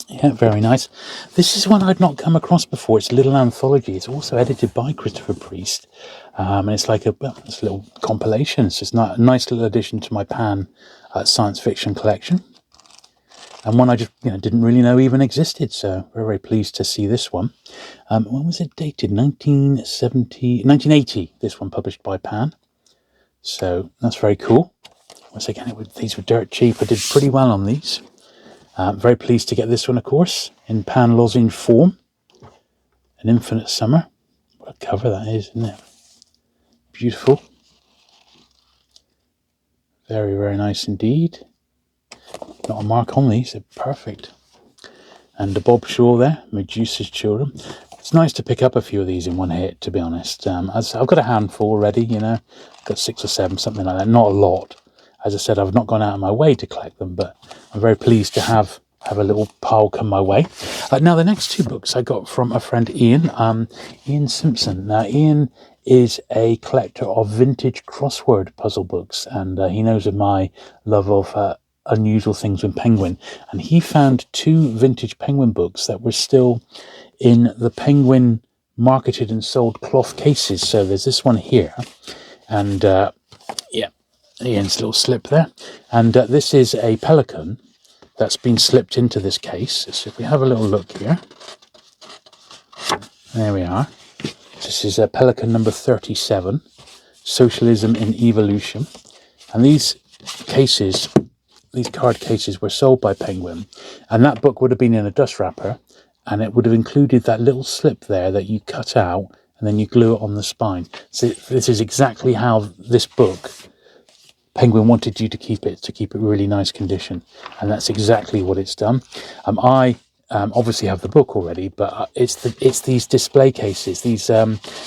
Yeah, very nice. This is one I'd not come across before. It's a little anthology. It's also edited by Christopher Priest, and it's like it's a little compilation. It's just a nice little addition to my Pan science fiction collection. And one I just didn't really know even existed, so very, very pleased to see this one. When was it dated? 1980, this one published by Pan. So that's very cool. Once again, these were dirt cheap. I did pretty well on these. Very pleased to get this one, of course, in Pan Lozenge form. An Infinite Summer. What a cover that is, isn't it? Beautiful. Very, very nice indeed. Not a mark on these, they're perfect. And the Bob Shaw there, Medusa's Children. It's nice to pick up a few of these in one hit, to be honest. I've got a handful already, got 6 or 7, something like that. Not a lot. As I said, I've not gone out of my way to collect them, but I'm very pleased to have a little pile come my way. Now, the next 2 books I got from a friend, Ian Simpson. Now, Ian is a collector of vintage crossword puzzle books, and he knows of my love of unusual things with Penguin, and he found 2 vintage Penguin books that were still in the Penguin marketed and sold cloth cases. So there's this one here, and Ian's little slip there, and this is a pelican that's been slipped into this case. So if we have a little look here, there we are. It's This is Pelican number 37, Socialism in Evolution. And these cases, these card cases were sold by Penguin. And that book would have been in a dust wrapper. And it would have included that little slip there that you cut out and then you glue it on the spine. So this is exactly how this book, Penguin wanted you to keep it really nice condition. And that's exactly what it's done. I obviously have the book already, but it's these display cases, these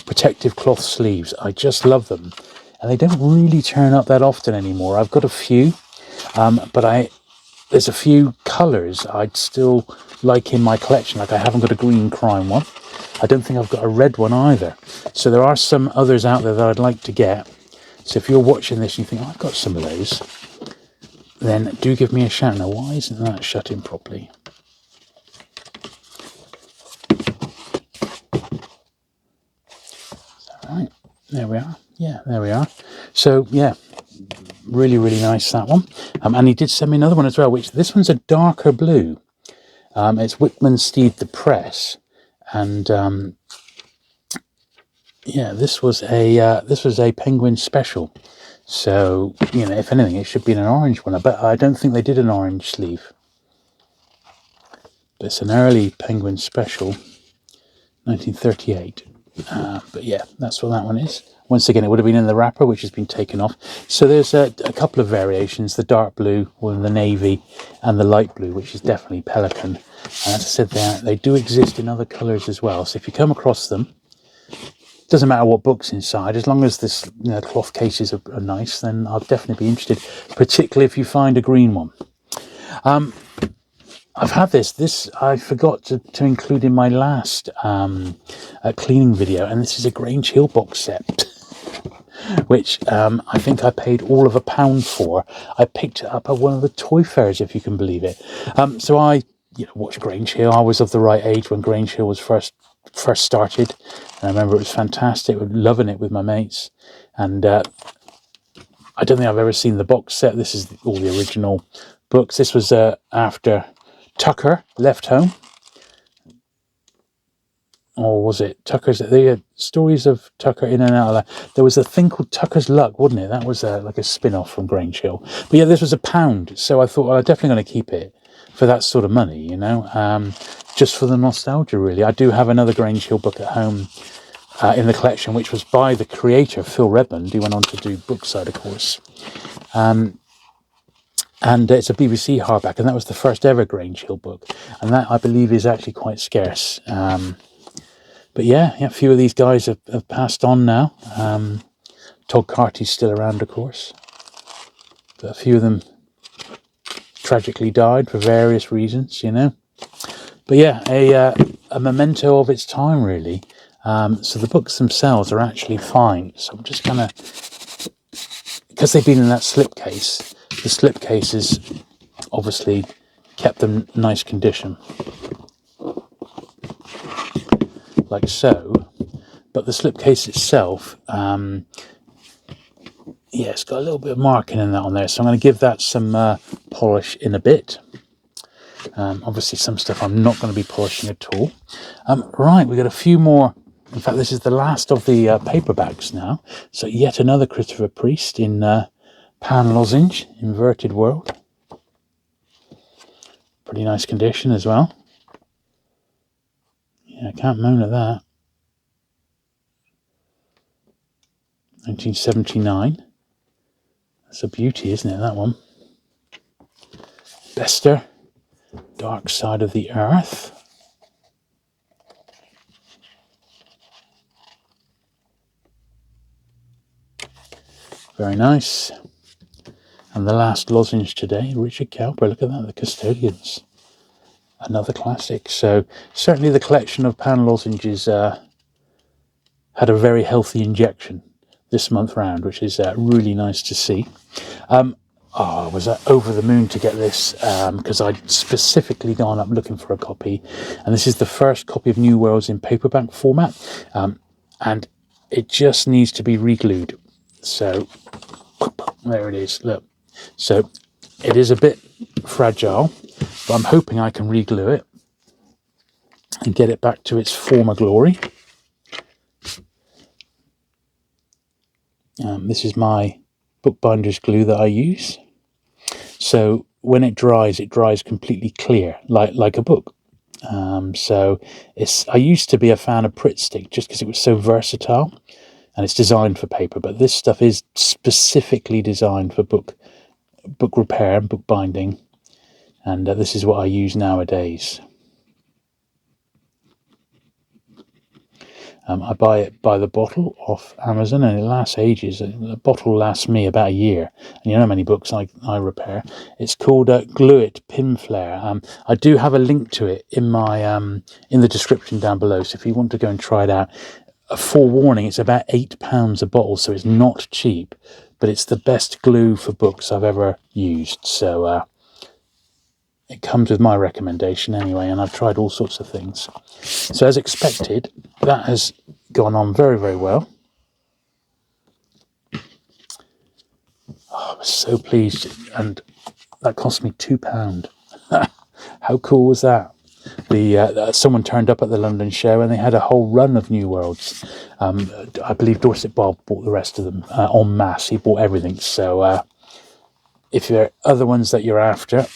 protective cloth sleeves. I just love them. And they don't really turn up that often anymore. I've got a few, but there's a few colours I'd still like in my collection. Like I haven't got a green crime one. I don't think I've got a red one either. So there are some others out there that I'd like to get. So if you're watching this and you think, oh, I've got some of those, then do give me a shout. Now, why isn't that shut in properly? All right, there we are. Yeah, there we are. So, yeah, really, really nice, that one. And he did send me another one as well, which this one's a darker blue. It's Whitman Steed the Press. And yeah, this was a Penguin special. So, you know, if anything, it should be an orange one. But I don't think they did an orange sleeve. But it's an early Penguin special, 1938. But yeah, that's what that one is. Once again, it would have been in the wrapper, which has been taken off. So there's a couple of variations, the dark blue, or the navy, and the light blue, which is definitely Pelican. And as I said, they do exist in other colours as well. So if you come across them, doesn't matter what book's inside, as long as this cloth cases are nice, then I'll definitely be interested, particularly if you find a green one. I've had this I forgot to include in my last cleaning video, and this is a Grange Hill box set, which I think I paid all of £1 for. I picked it up at one of the toy fairs, if you can believe it. So I watched Grange Hill. I was of the right age when Grange Hill was first started, and I remember it was fantastic. We were loving it with my mates, and I don't think I've ever seen the box set. This is all the original books. This was after Tucker left home, or was it Tucker's? They had stories of Tucker in and out of that. There was a thing called Tucker's Luck, wasn't it? That was like a spin-off from Grange Hill. But yeah, this was £1, so I thought, well, I'm definitely going to keep it for that sort of money, just for the nostalgia, really. I do have another Grange Hill book at home in the collection, which was by the creator, Phil Redmond, who went on to do Brookside, of course. And it's a BBC hardback, and that was the first ever Grange Hill book. And that, I believe, is actually quite scarce. But yeah, a few of these guys have passed on now. Todd Carty's still around, of course. But a few of them tragically died for various reasons, But yeah, a memento of its time, really. So the books themselves are actually fine. So I'm just going to, because they've been in that slipcase, the slipcases obviously kept them nice condition, like so. But the slipcase itself, it's got a little bit of marking in that on there. So I'm going to give that some polish in a bit. Obviously some stuff I'm not going to be polishing at all. Right, we've got a few more. In fact, this is the last of the paperbacks now. So yet another Christopher Priest in Pan Lozenge, Inverted World. Pretty nice condition as well. Yeah, I can't moan at that. 1979. That's a beauty, isn't it, that one? Bester, Dark Side of the Earth. Very nice. And the last lozenge today, Richard Cowper. Look at that, The Custodians. Another classic. So certainly the collection of Pan lozenges had a very healthy injection this month round, which is really nice to see. I was over the moon to get this because I'd specifically gone up looking for a copy. And this is the first copy of New Worlds in paperback format. And it just needs to be re-glued. So there it is, look. So it is a bit fragile, but I'm hoping I can re-glue it and get it back to its former glory. This is my bookbinder's glue that I use. So when it dries completely clear, like a book. So I used to be a fan of Pritt stick just because it was so versatile, and it's designed for paper. But this stuff is specifically designed for book repair and book binding, and this is what I use nowadays. I buy it by the bottle off Amazon, and it lasts ages. A bottle lasts me about a year. And you know how many books I repair. It's called Glue It Pin Flare. I do have a link to it in my in the description down below. So if you want to go and try it out, a forewarning: it's about £8 a bottle, so it's not cheap, but it's the best glue for books I've ever used. So it comes with my recommendation anyway, and I've tried all sorts of things. So as expected, that has gone on very, very well. I was so pleased, and that cost me £2. How cool was that? Someone turned up at the London show, and they had a whole run of New Worlds. I believe Dorset Bob bought the rest of them en masse. He bought everything. So if there are other ones that you're after,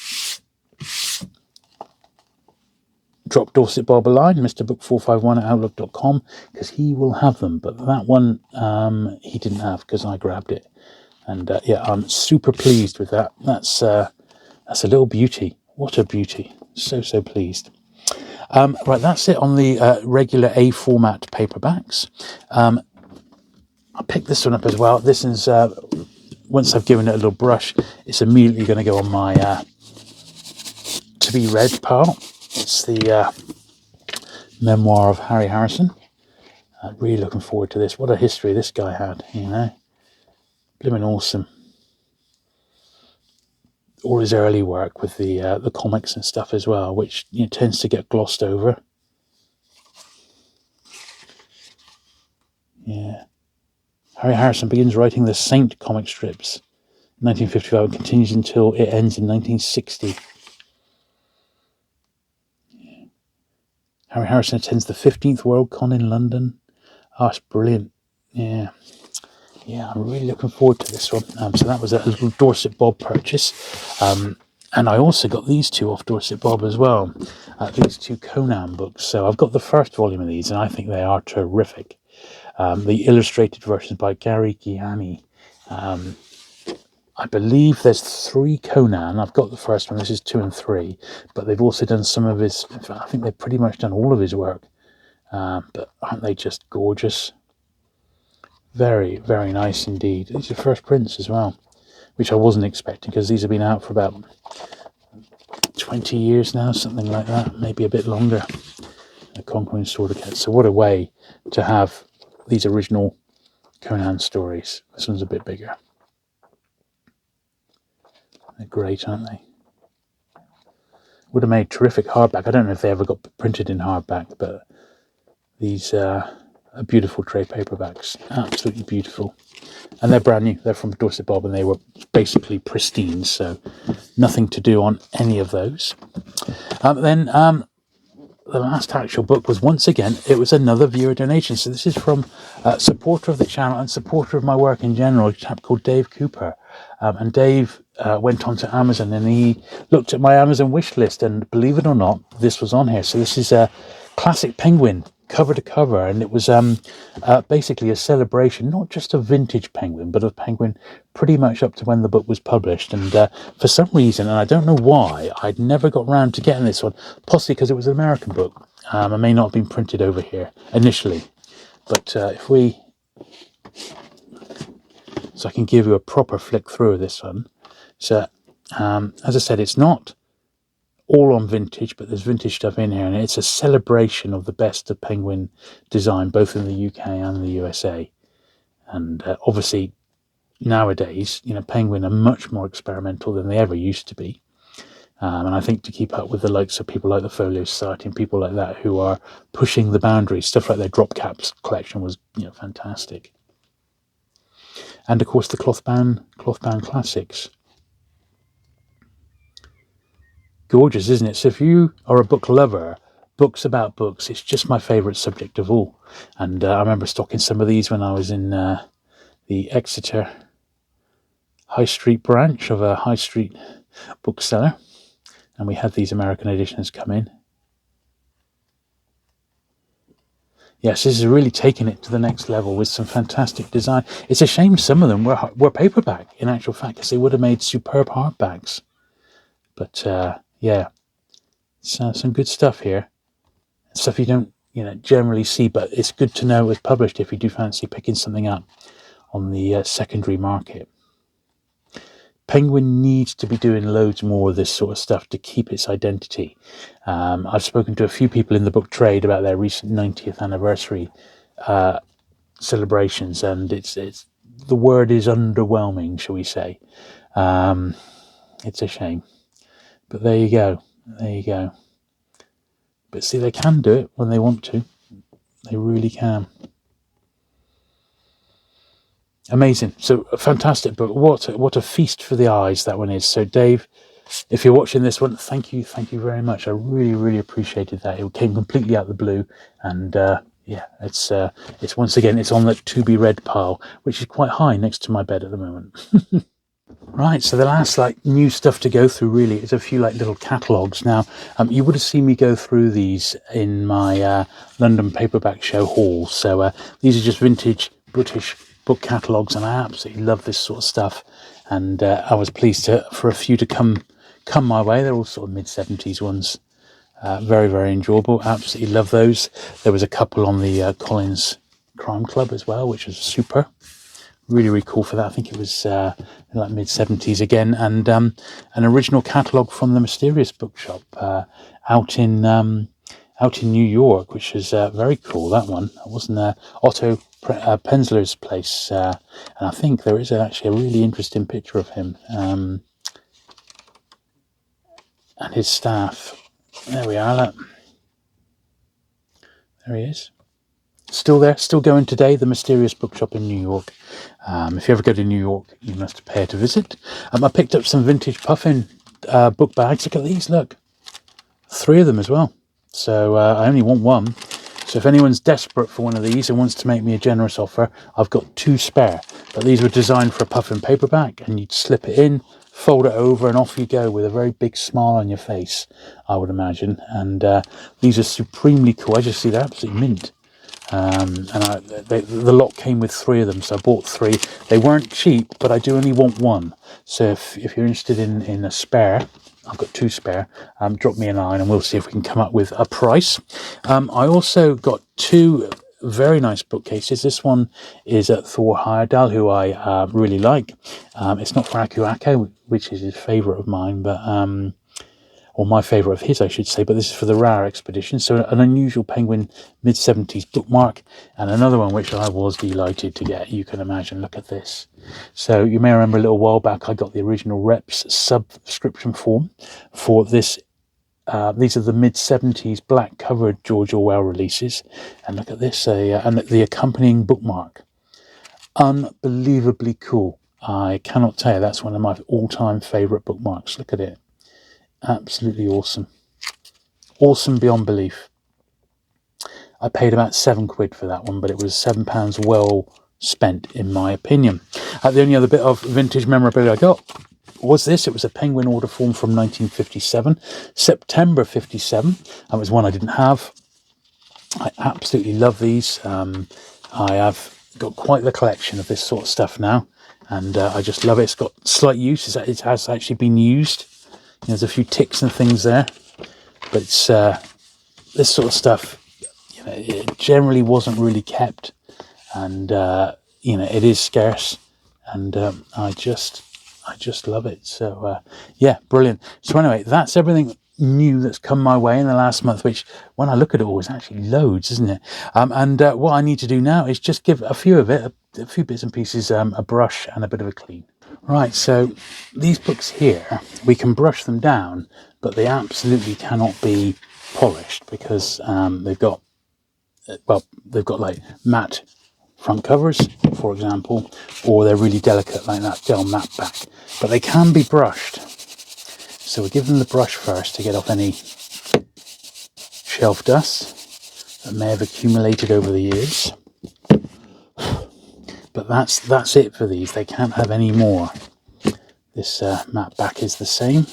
drop Dorset Bob a line, mrbook451@outlook.com, because he will have them. But that one he didn't have because I grabbed it. And yeah, I'm super pleased with that. That's a little beauty. What a beauty. So pleased. Right, that's it on the regular A format paperbacks. I picked this one up as well. This is, once I've given it a little brush, it's immediately going to go on my to be read pile. It's the memoir of Harry Harrison. Really looking forward to this. What a history this guy had, you know. Blimmin' awesome. All his early work with the comics and stuff as well, which tends to get glossed over. Yeah. Harry Harrison begins writing the Saint comic strips in 1955 and continues until it ends in 1960. Yeah. Harry Harrison attends the 15th World Con in London. Oh, it's brilliant. Yeah. Yeah, I'm really looking forward to this one. So that was a little Dorset Bob purchase. And I also got these two off Dorset Bob as well. These two Conan books. So I've got the first volume of these, and I think they are terrific. The illustrated versions by Gary Gianni. I believe there's 3 Conan. I've got the first one. This is 2 and 3. But they've also done some of his... In fact, I think they've pretty much done all of his work. But aren't they just gorgeous? Very, very nice indeed. These are first prints as well, which I wasn't expecting, because these have been out for about 20 years now, something like that, maybe a bit longer. A Conquering Sword. So what a way to have these original Conan stories. This one's a bit bigger. They're great, aren't they? Would have made terrific hardback. I don't know if they ever got printed in hardback, but these are beautiful trade paperbacks. Absolutely beautiful. And they're brand new. They're from Dorset Bob, and they were basically pristine, so nothing to do on any of those. Then the last actual book was, once again, it was another viewer donation. So this is from a supporter of the channel and supporter of my work in general, a chap called Dave Cooper. And Dave went on to Amazon, and he looked at my Amazon wish list, and believe it or not, this was on here. So this is a classic Penguin, cover to cover, and it was basically a celebration, not just of vintage Penguin, but of Penguin pretty much up to when the book was published. And for some reason, and I don't know why, I'd never got round to getting this one, possibly because it was an American book. It may not have been printed over here initially, but if we... So I can give you a proper flick through of this one. So, as I said, it's not all on vintage, but there's vintage stuff in here, and it's a celebration of the best of Penguin design, both in the UK and the USA. And obviously, nowadays, Penguin are much more experimental than they ever used to be. And I think to keep up with the likes of people like the Folio Society and people like that who are pushing the boundaries, stuff like their Drop Caps collection was, fantastic. And of course, the clothbound classics. Gorgeous, isn't it? So if you are a book lover, books about books, it's just my favourite subject of all. And I remember stocking some of these when I was in the Exeter High Street branch of a high street bookseller, and we had these American editions come in. Yes, this is really taking it to the next level with some fantastic design. It's a shame some of them were paperback, in actual fact, because they would have made superb hardbacks. But yeah, some good stuff here. Stuff you don't generally see, but it's good to know it was published if you do fancy picking something up on the secondary market. Penguin needs to be doing loads more of this sort of stuff to keep its identity. I've spoken to a few people in the book trade about their recent 90th anniversary celebrations, and it's the word is underwhelming, shall we say. It's a shame, but there you go. But see, they can do it when they want to. They really can. Amazing. So a fantastic book. What a feast for the eyes that one is. So Dave, if you're watching this one, thank you very much. I really appreciated that. It came completely out of the blue, and yeah, it's once again, it's on the to be read pile, which is quite high next to my bed at the moment. Right, so the last new stuff to go through really is a few little catalogues. Now, you would have seen me go through these in my London paperback show haul. So these are just vintage British book catalogues, and I absolutely love this sort of stuff. And I was pleased for a few to come my way. They're all sort of mid-70s ones. Very enjoyable. Absolutely love those. There was a couple on the Collins Crime Club as well, which was super. Really cool for that. I think it was mid-70s again, and an original catalogue from the Mysterious Bookshop out in New York, which is very cool. That one. I wasn't Otto Penzler's place, and I think there is actually a really interesting picture of him and his staff. There we are. There he is. Still there, still going today, the Mysterious Bookshop in New York. If you ever go to New York, you must pay to visit. I picked up some vintage Puffin book bags. Look at these, look. 3 of them as well. So I only want 1. So if anyone's desperate for one of these and wants to make me a generous offer, I've got 2 spare. But these were designed for a Puffin paperback, and you'd slip it in, fold it over, and off you go with a very big smile on your face, I would imagine. And these are supremely cool. I just see they're absolutely mint. And the lot came with 3 of them, so I bought 3. They weren't cheap, but I do only want 1. So if you're interested in a spare, I've got 2 spare. Drop me a line and we'll see if we can come up with a price. I also got 2 very nice bookcases. This one is at Thor Heyerdahl, who I really like. It's not for Aku Ake, which is his favourite of mine, but or my favourite of his, I should say, but this is for the Rare Expedition. So an unusual Penguin mid-70s bookmark, and another one which I was delighted to get. You can imagine, look at this. So you may remember a little while back I got the original Reps subscription form for this. These are the mid-70s black-covered George Orwell releases, and look at this, and the accompanying bookmark. Unbelievably cool. I cannot tell you, that's one of my all-time favourite bookmarks. Look at it. Absolutely awesome. Awesome beyond belief. I paid about £7 for that one, but it was £7 well spent, in my opinion. The only other bit of vintage memorabilia I got was this. It was a Penguin order form from 1957, September 57. That was one I didn't have. I absolutely love these. I have got quite the collection of this sort of stuff now, and I just love it. It's got slight use. It has actually been used. There's a few ticks and things there, but it's this sort of stuff. It generally wasn't really kept, and it is scarce, and I just love it. So yeah, brilliant. So anyway, that's everything new that's come my way in the last month, which when I look at it all is actually loads, isn't it? And what I need to do now is just give a few bits and pieces a brush and a bit of a clean. Right, so these books here, we can brush them down, but they absolutely cannot be polished because they've got matte front covers, for example, or they're really delicate like that gel matte back. But they can be brushed. So we'll give them the brush first to get off any shelf dust that may have accumulated over the years. But that's it for these. They can't have any more. This matte back is the same.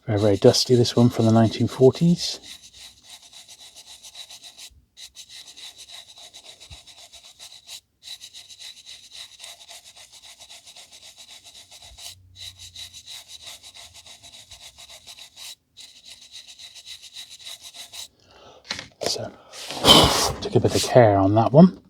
Very, very dusty, this one from the 1940s. So, took a bit of care on that one.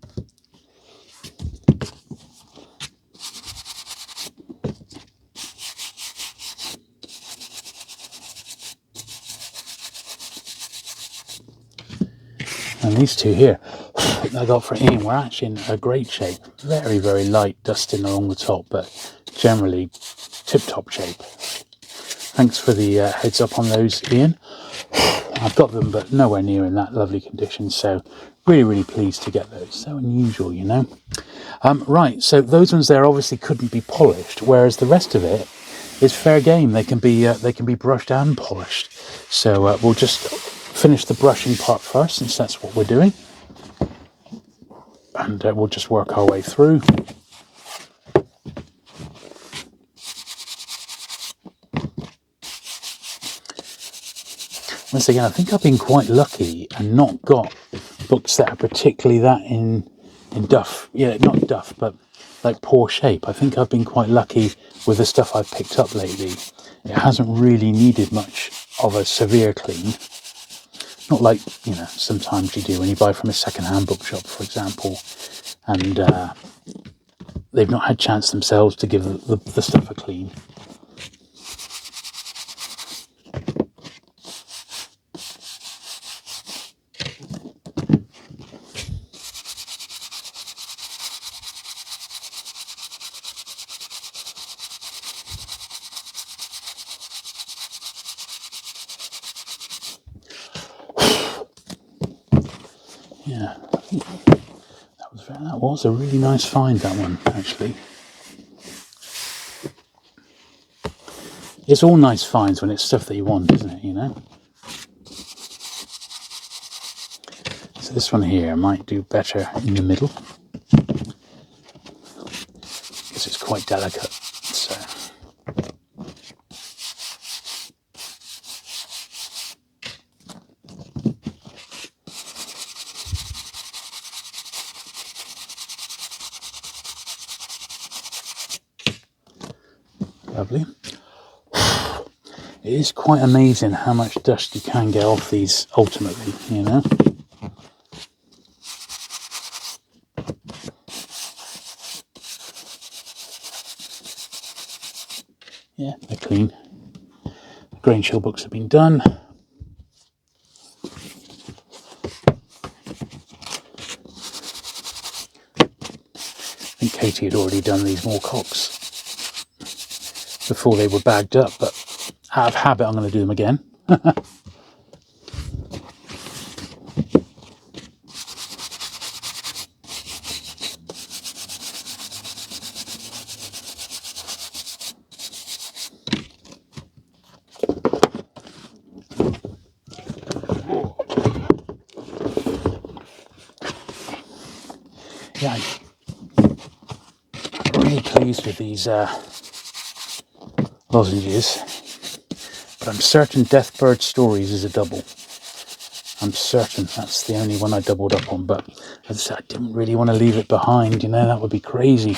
And these two here I got for Ian were actually in a great shape. Very, very light dusting along the top, but generally tip-top shape. Thanks for the heads up on those, Ian. I've got them, but nowhere near in that lovely condition, so really, really pleased to get those. So unusual, you know. Right, so those ones there obviously couldn't be polished, whereas the rest of it is fair game. They can be brushed and polished. So we'll just finish the brushing part first, since that's what we're doing, and we'll just work our way through. Once again, I think I've been quite lucky and not got books that are particularly that in duff. Yeah, not duff, but like poor shape. I think I've been quite lucky with the stuff I've picked up lately. It hasn't really needed much of a severe clean. Not like, you know, sometimes you do when you buy from a second-hand bookshop, for example, and they've not had chance themselves to give the stuff a clean. Yeah, that was a really nice find, that one, actually. It's all nice finds when it's stuff that you want, isn't it, you know? So this one here might do better in the middle, because it's quite delicate, so... Lovely. It is quite amazing how much dust you can get off these ultimately, you know. Yeah, they're clean. The grain shell books have been done. I think Katie had already done these more cocks before they were bagged up, but out of habit I'm going to do them again. Yeah, I'm really pleased with these lozenges, but I'm certain Death Bird Stories is a double. I'm certain that's the only one I doubled up on, but as I said, I didn't really want to leave it behind, you know, that would be crazy.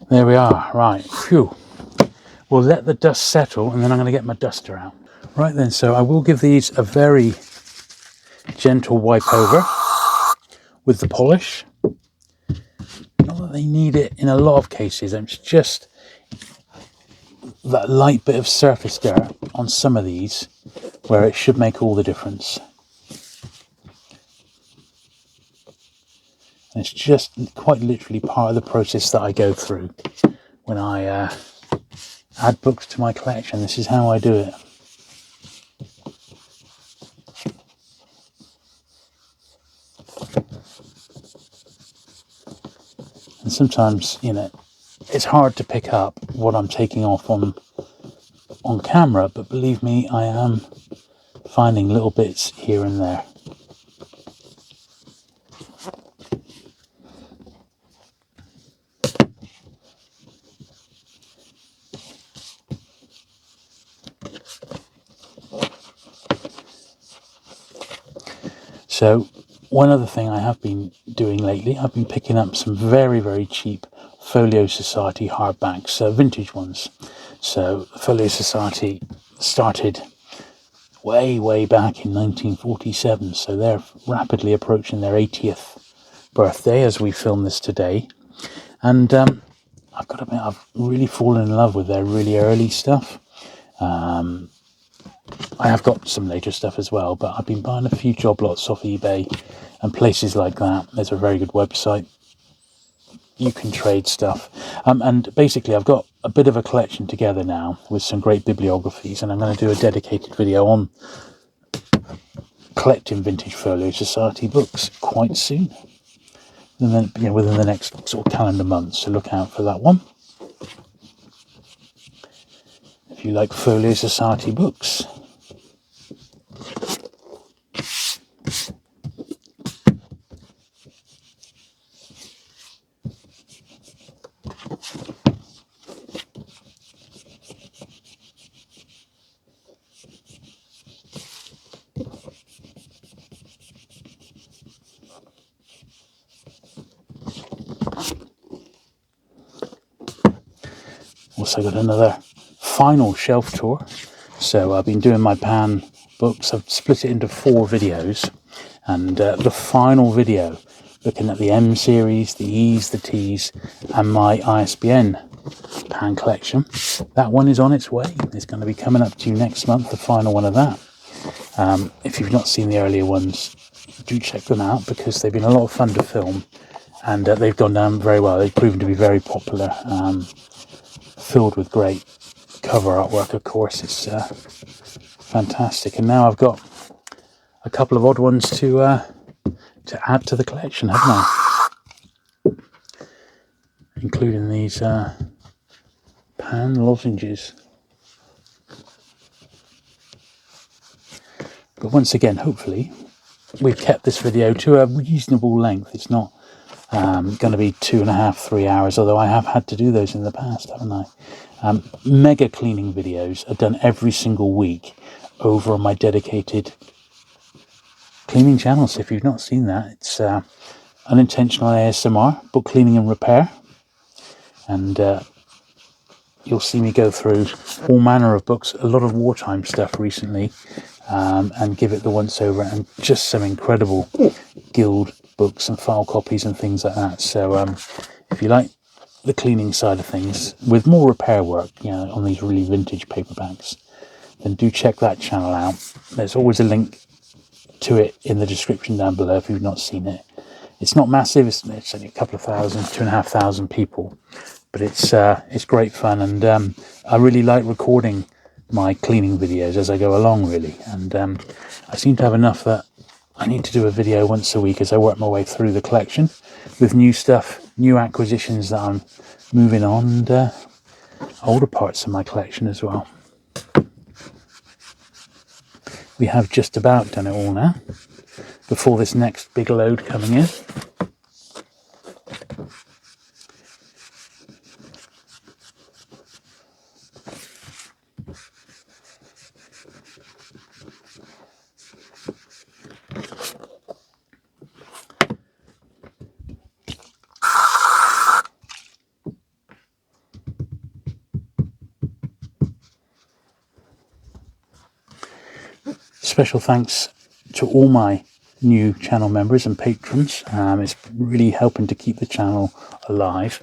There we are, right, phew. We'll let the dust settle and then I'm going to get my duster out. Right then, so I will give these a very gentle wipe over with the polish. Not that they need it in a lot of cases, it's just that light bit of surface dirt on some of these where it should make all the difference. And it's just quite literally part of the process that I go through when I add books to my collection. This is how I do it. And sometimes, you know, it's hard to pick up what I'm taking off on camera, but believe me, I am finding little bits here and there. So one other thing I have been doing lately, I've been picking up some very, very cheap Folio Society hardbacks, vintage ones. So Folio Society started way back in 1947, so they're rapidly approaching their 80th birthday as we film this today. And I've got to admit, I've really fallen in love with their really early stuff. I have got some later stuff as well, but I've been buying a few job lots off eBay and places like that. There's a very good website. You can trade stuff. And basically, I've got a bit of a collection together now with some great bibliographies, and I'm going to do a dedicated video on collecting vintage Folio Society books quite soon. And then, you know, within the next sort of calendar month, so look out for that one. If you like Folio Society books. Also got another final shelf tour. So I've been doing my Pan books. I've split it into 4 videos, and the final video looking at the M series, the E's, the T's, and my ISBN Pan collection. That one is on its way. It's going to be coming up to you next month, the final one of that. If you've not seen the earlier ones, do check them out, because they've been a lot of fun to film, and they've gone down very well. They've proven to be very popular, filled with great cover artwork, of course. It's fantastic. And now I've got a couple of odd ones to add to the collection, haven't I? Including these Pan lozenges. But once again, hopefully, we've kept this video to a reasonable length. It's not going to be 2.5, 3 hours, although I have had to do those in the past, haven't I? Mega cleaning videos are done every single week over on my dedicated cleaning channel. So if you've not seen that, it's unintentional ASMR, book cleaning and repair. And you'll see me go through all manner of books, a lot of wartime stuff recently, and give it the once over, and just some incredible guild books and file copies and things like that. So if you like the cleaning side of things with more repair work, you know, on these really vintage paperbacks, then do check that channel out. There's always a link to it in the description down below if you've not seen it. It's not massive, it's only a couple of thousand, 2,500 people, but it's great fun, and I really like recording my cleaning videos as I go along, really. And I seem to have enough that I need to do a video once a week as I work my way through the collection with new stuff, new acquisitions that I'm moving on, and older parts of my collection as well. We have just about done it all now, before this next big load coming in. Special thanks to all my new channel members and patrons. It's really helping to keep the channel alive.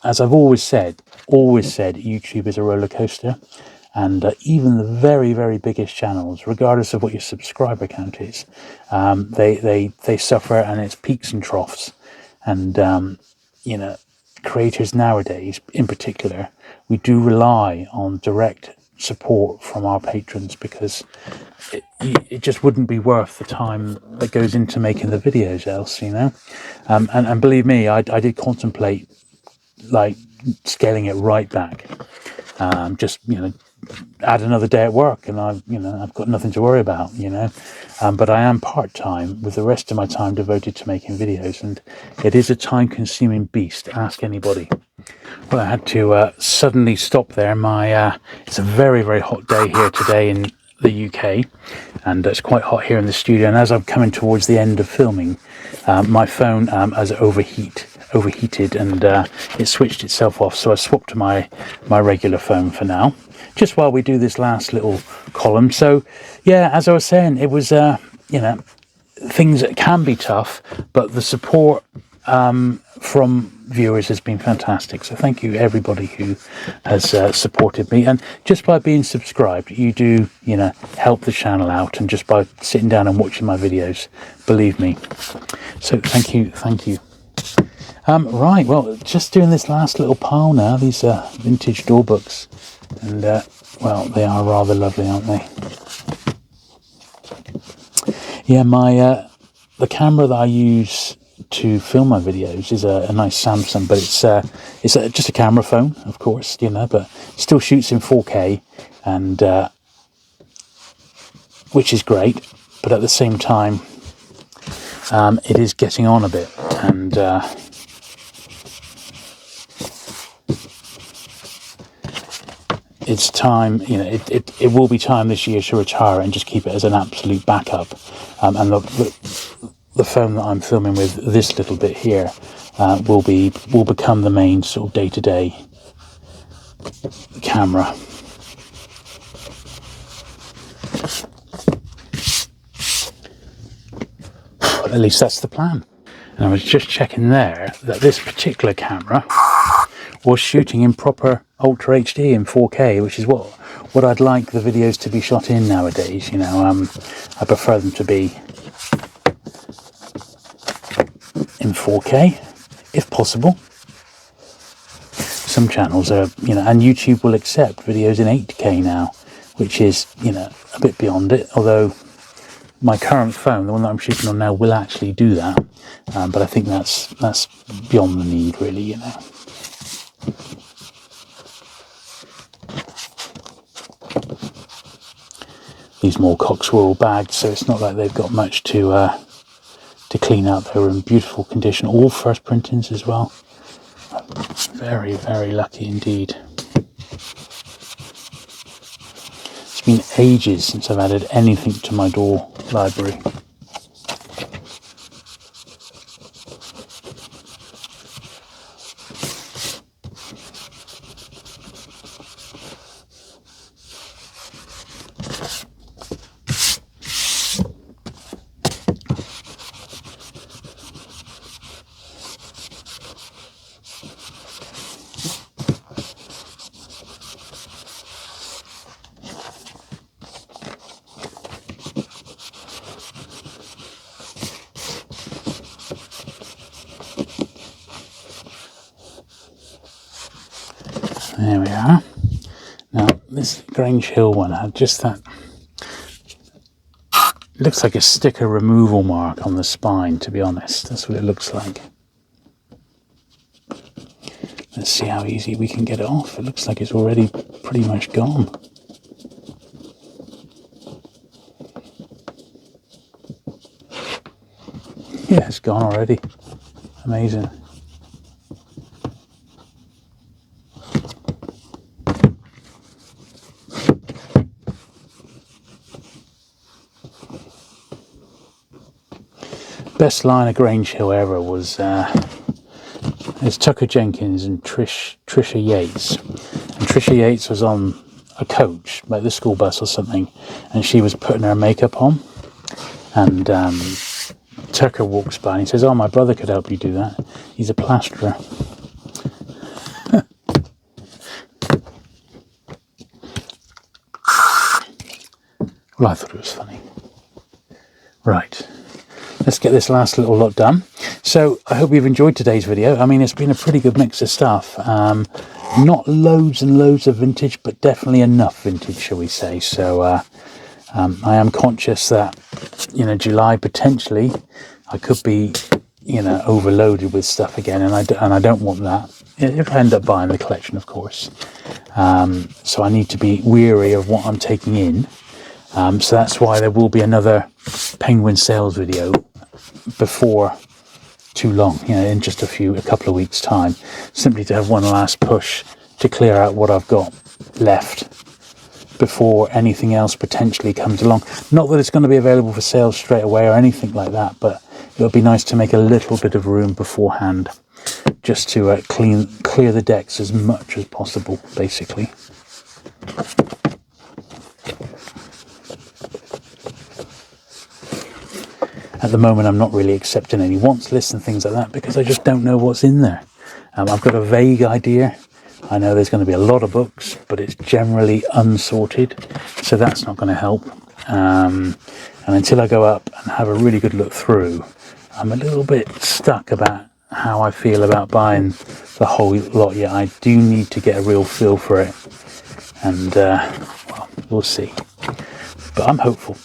As I've always said, YouTube is a roller coaster, And even the very, very biggest channels, regardless of what your subscriber count is, they suffer, and it's peaks and troughs. And you know, creators nowadays, in particular, we do rely on direct support from our patrons, because it just wouldn't be worth the time that goes into making the videos else, you know. And believe me, I did contemplate like scaling it right back, just, you know, add another day at work, and I've got nothing to worry about, you know. But I am part-time, with the rest of my time devoted to making videos, and it is a time-consuming beast. Ask anybody. Well, I had to suddenly stop there. It's a very, very hot day here today in the UK, and it's quite hot here in the studio. And as I'm coming towards the end of filming, my phone has overheated, and it switched itself off. So I swapped to my regular phone for now, just while we do this last little column. So yeah, as I was saying, it was you know, things that can be tough, but the support from viewers has been fantastic. So thank you everybody who has supported me, and just by being subscribed, you do, you know, help the channel out, and just by sitting down and watching my videos, believe me. So thank you. Right, well, just doing this last little pile now. These are vintage door books, and well, they are rather lovely, aren't they? Yeah, the camera that I use to film my videos is a nice Samsung, but it's just a camera phone, of course, you know, but still shoots in 4K, and which is great. But at the same time, it is getting on a bit, and it's time, you know, it will be time this year to retire it and just keep it as an absolute backup. And the phone that I'm filming with, this little bit here, will become the main sort of day-to-day camera. At least that's the plan. And I was just checking there that this particular camera was shooting in proper Ultra HD in 4K, which is what I'd like the videos to be shot in nowadays. You know, I prefer them to be in 4K, if possible. Some channels are, you know, and YouTube will accept videos in 8K now, which is, you know, a bit beyond it. Although my current phone, the one that I'm shooting on now, will actually do that, but I think that's beyond the need, really, you know. These more cocks were all bagged, so it's not like they've got much to clean out. They were in beautiful condition, all first printings as well. Very, very lucky indeed. It's been ages since I've added anything to my door library. There we are. Now, this Grange Hill one had just that, looks like a sticker removal mark on the spine, to be honest. That's what it looks like. Let's see how easy we can get it off. It looks like it's already pretty much gone. Yeah, it's gone already. Amazing. Best line of Grange Hill ever was it's Tucker Jenkins and Trisha Yates. And Trisha Yates was on a coach, like the school bus or something, and she was putting her makeup on, and Tucker walks by and he says, "Oh, my brother could help you do that. He's a plasterer." Well, I thought it was funny. Right, let's get this last little lot done. So I hope you've enjoyed today's video. I mean, it's been a pretty good mix of stuff. Not loads and loads of vintage, but definitely enough vintage, shall we say. So I am conscious that, you know, July potentially I could be, you know, overloaded with stuff again, and I don't want that if I end up buying the collection, of course. So I need to be weary of what I'm taking in. So that's why there will be another Penguin sales video before too long, you know, in just a couple of weeks' time, simply to have one last push to clear out what I've got left before anything else potentially comes along. Not that it's going to be available for sale straight away or anything like that, but it would be nice to make a little bit of room beforehand, just to clear the decks as much as possible, basically. At the moment, I'm not really accepting any wants lists and things like that because I just don't know what's in there. I've got a vague idea. I know there's going to be a lot of books, but it's generally unsorted, so that's not going to help. And until I go up and have a really good look through, I'm a little bit stuck about how I feel about buying the whole lot yet. I do need to get a real feel for it, and well, we'll see. But I'm hopeful.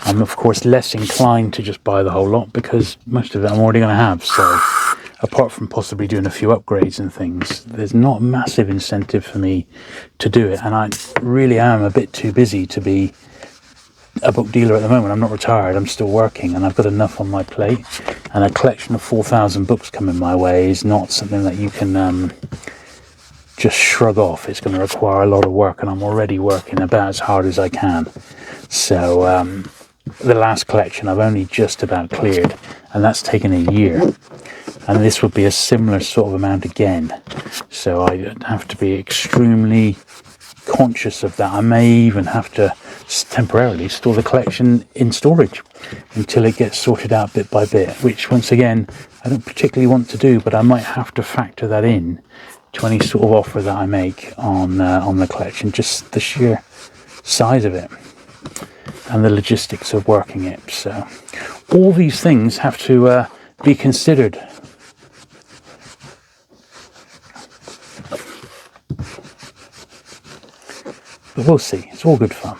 I'm of course less inclined to just buy the whole lot because most of it I'm already going to have. So apart from possibly doing a few upgrades and things, there's not a massive incentive for me to do it. And I really am a bit too busy to be a book dealer at the moment. I'm not retired, I'm still working, and I've got enough on my plate. And a collection of 4,000 books coming my way is not something that you can just shrug off. It's going to require a lot of work, and I'm already working about as hard as I can. So the last collection I've only just about cleared, and that's taken a year, and this would be a similar sort of amount again. So I have to be extremely conscious of that. I may even have to temporarily store the collection in storage until it gets sorted out bit by bit, which once again I don't particularly want to do, but I might have to factor that in to any sort of offer that I make on the collection, just the sheer size of it and the logistics of working it. So all these things have to be considered. But we'll see. It's all good fun.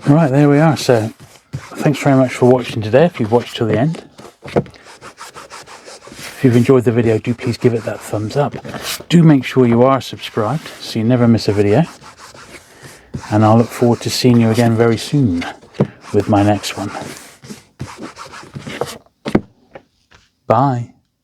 Right, there we are. So thanks very much for watching today, if you've watched till the end. If you've enjoyed the video, do please give it that thumbs up. Do make sure you are subscribed so you never miss a video. And I'll look forward to seeing you again very soon with my next one. Bye.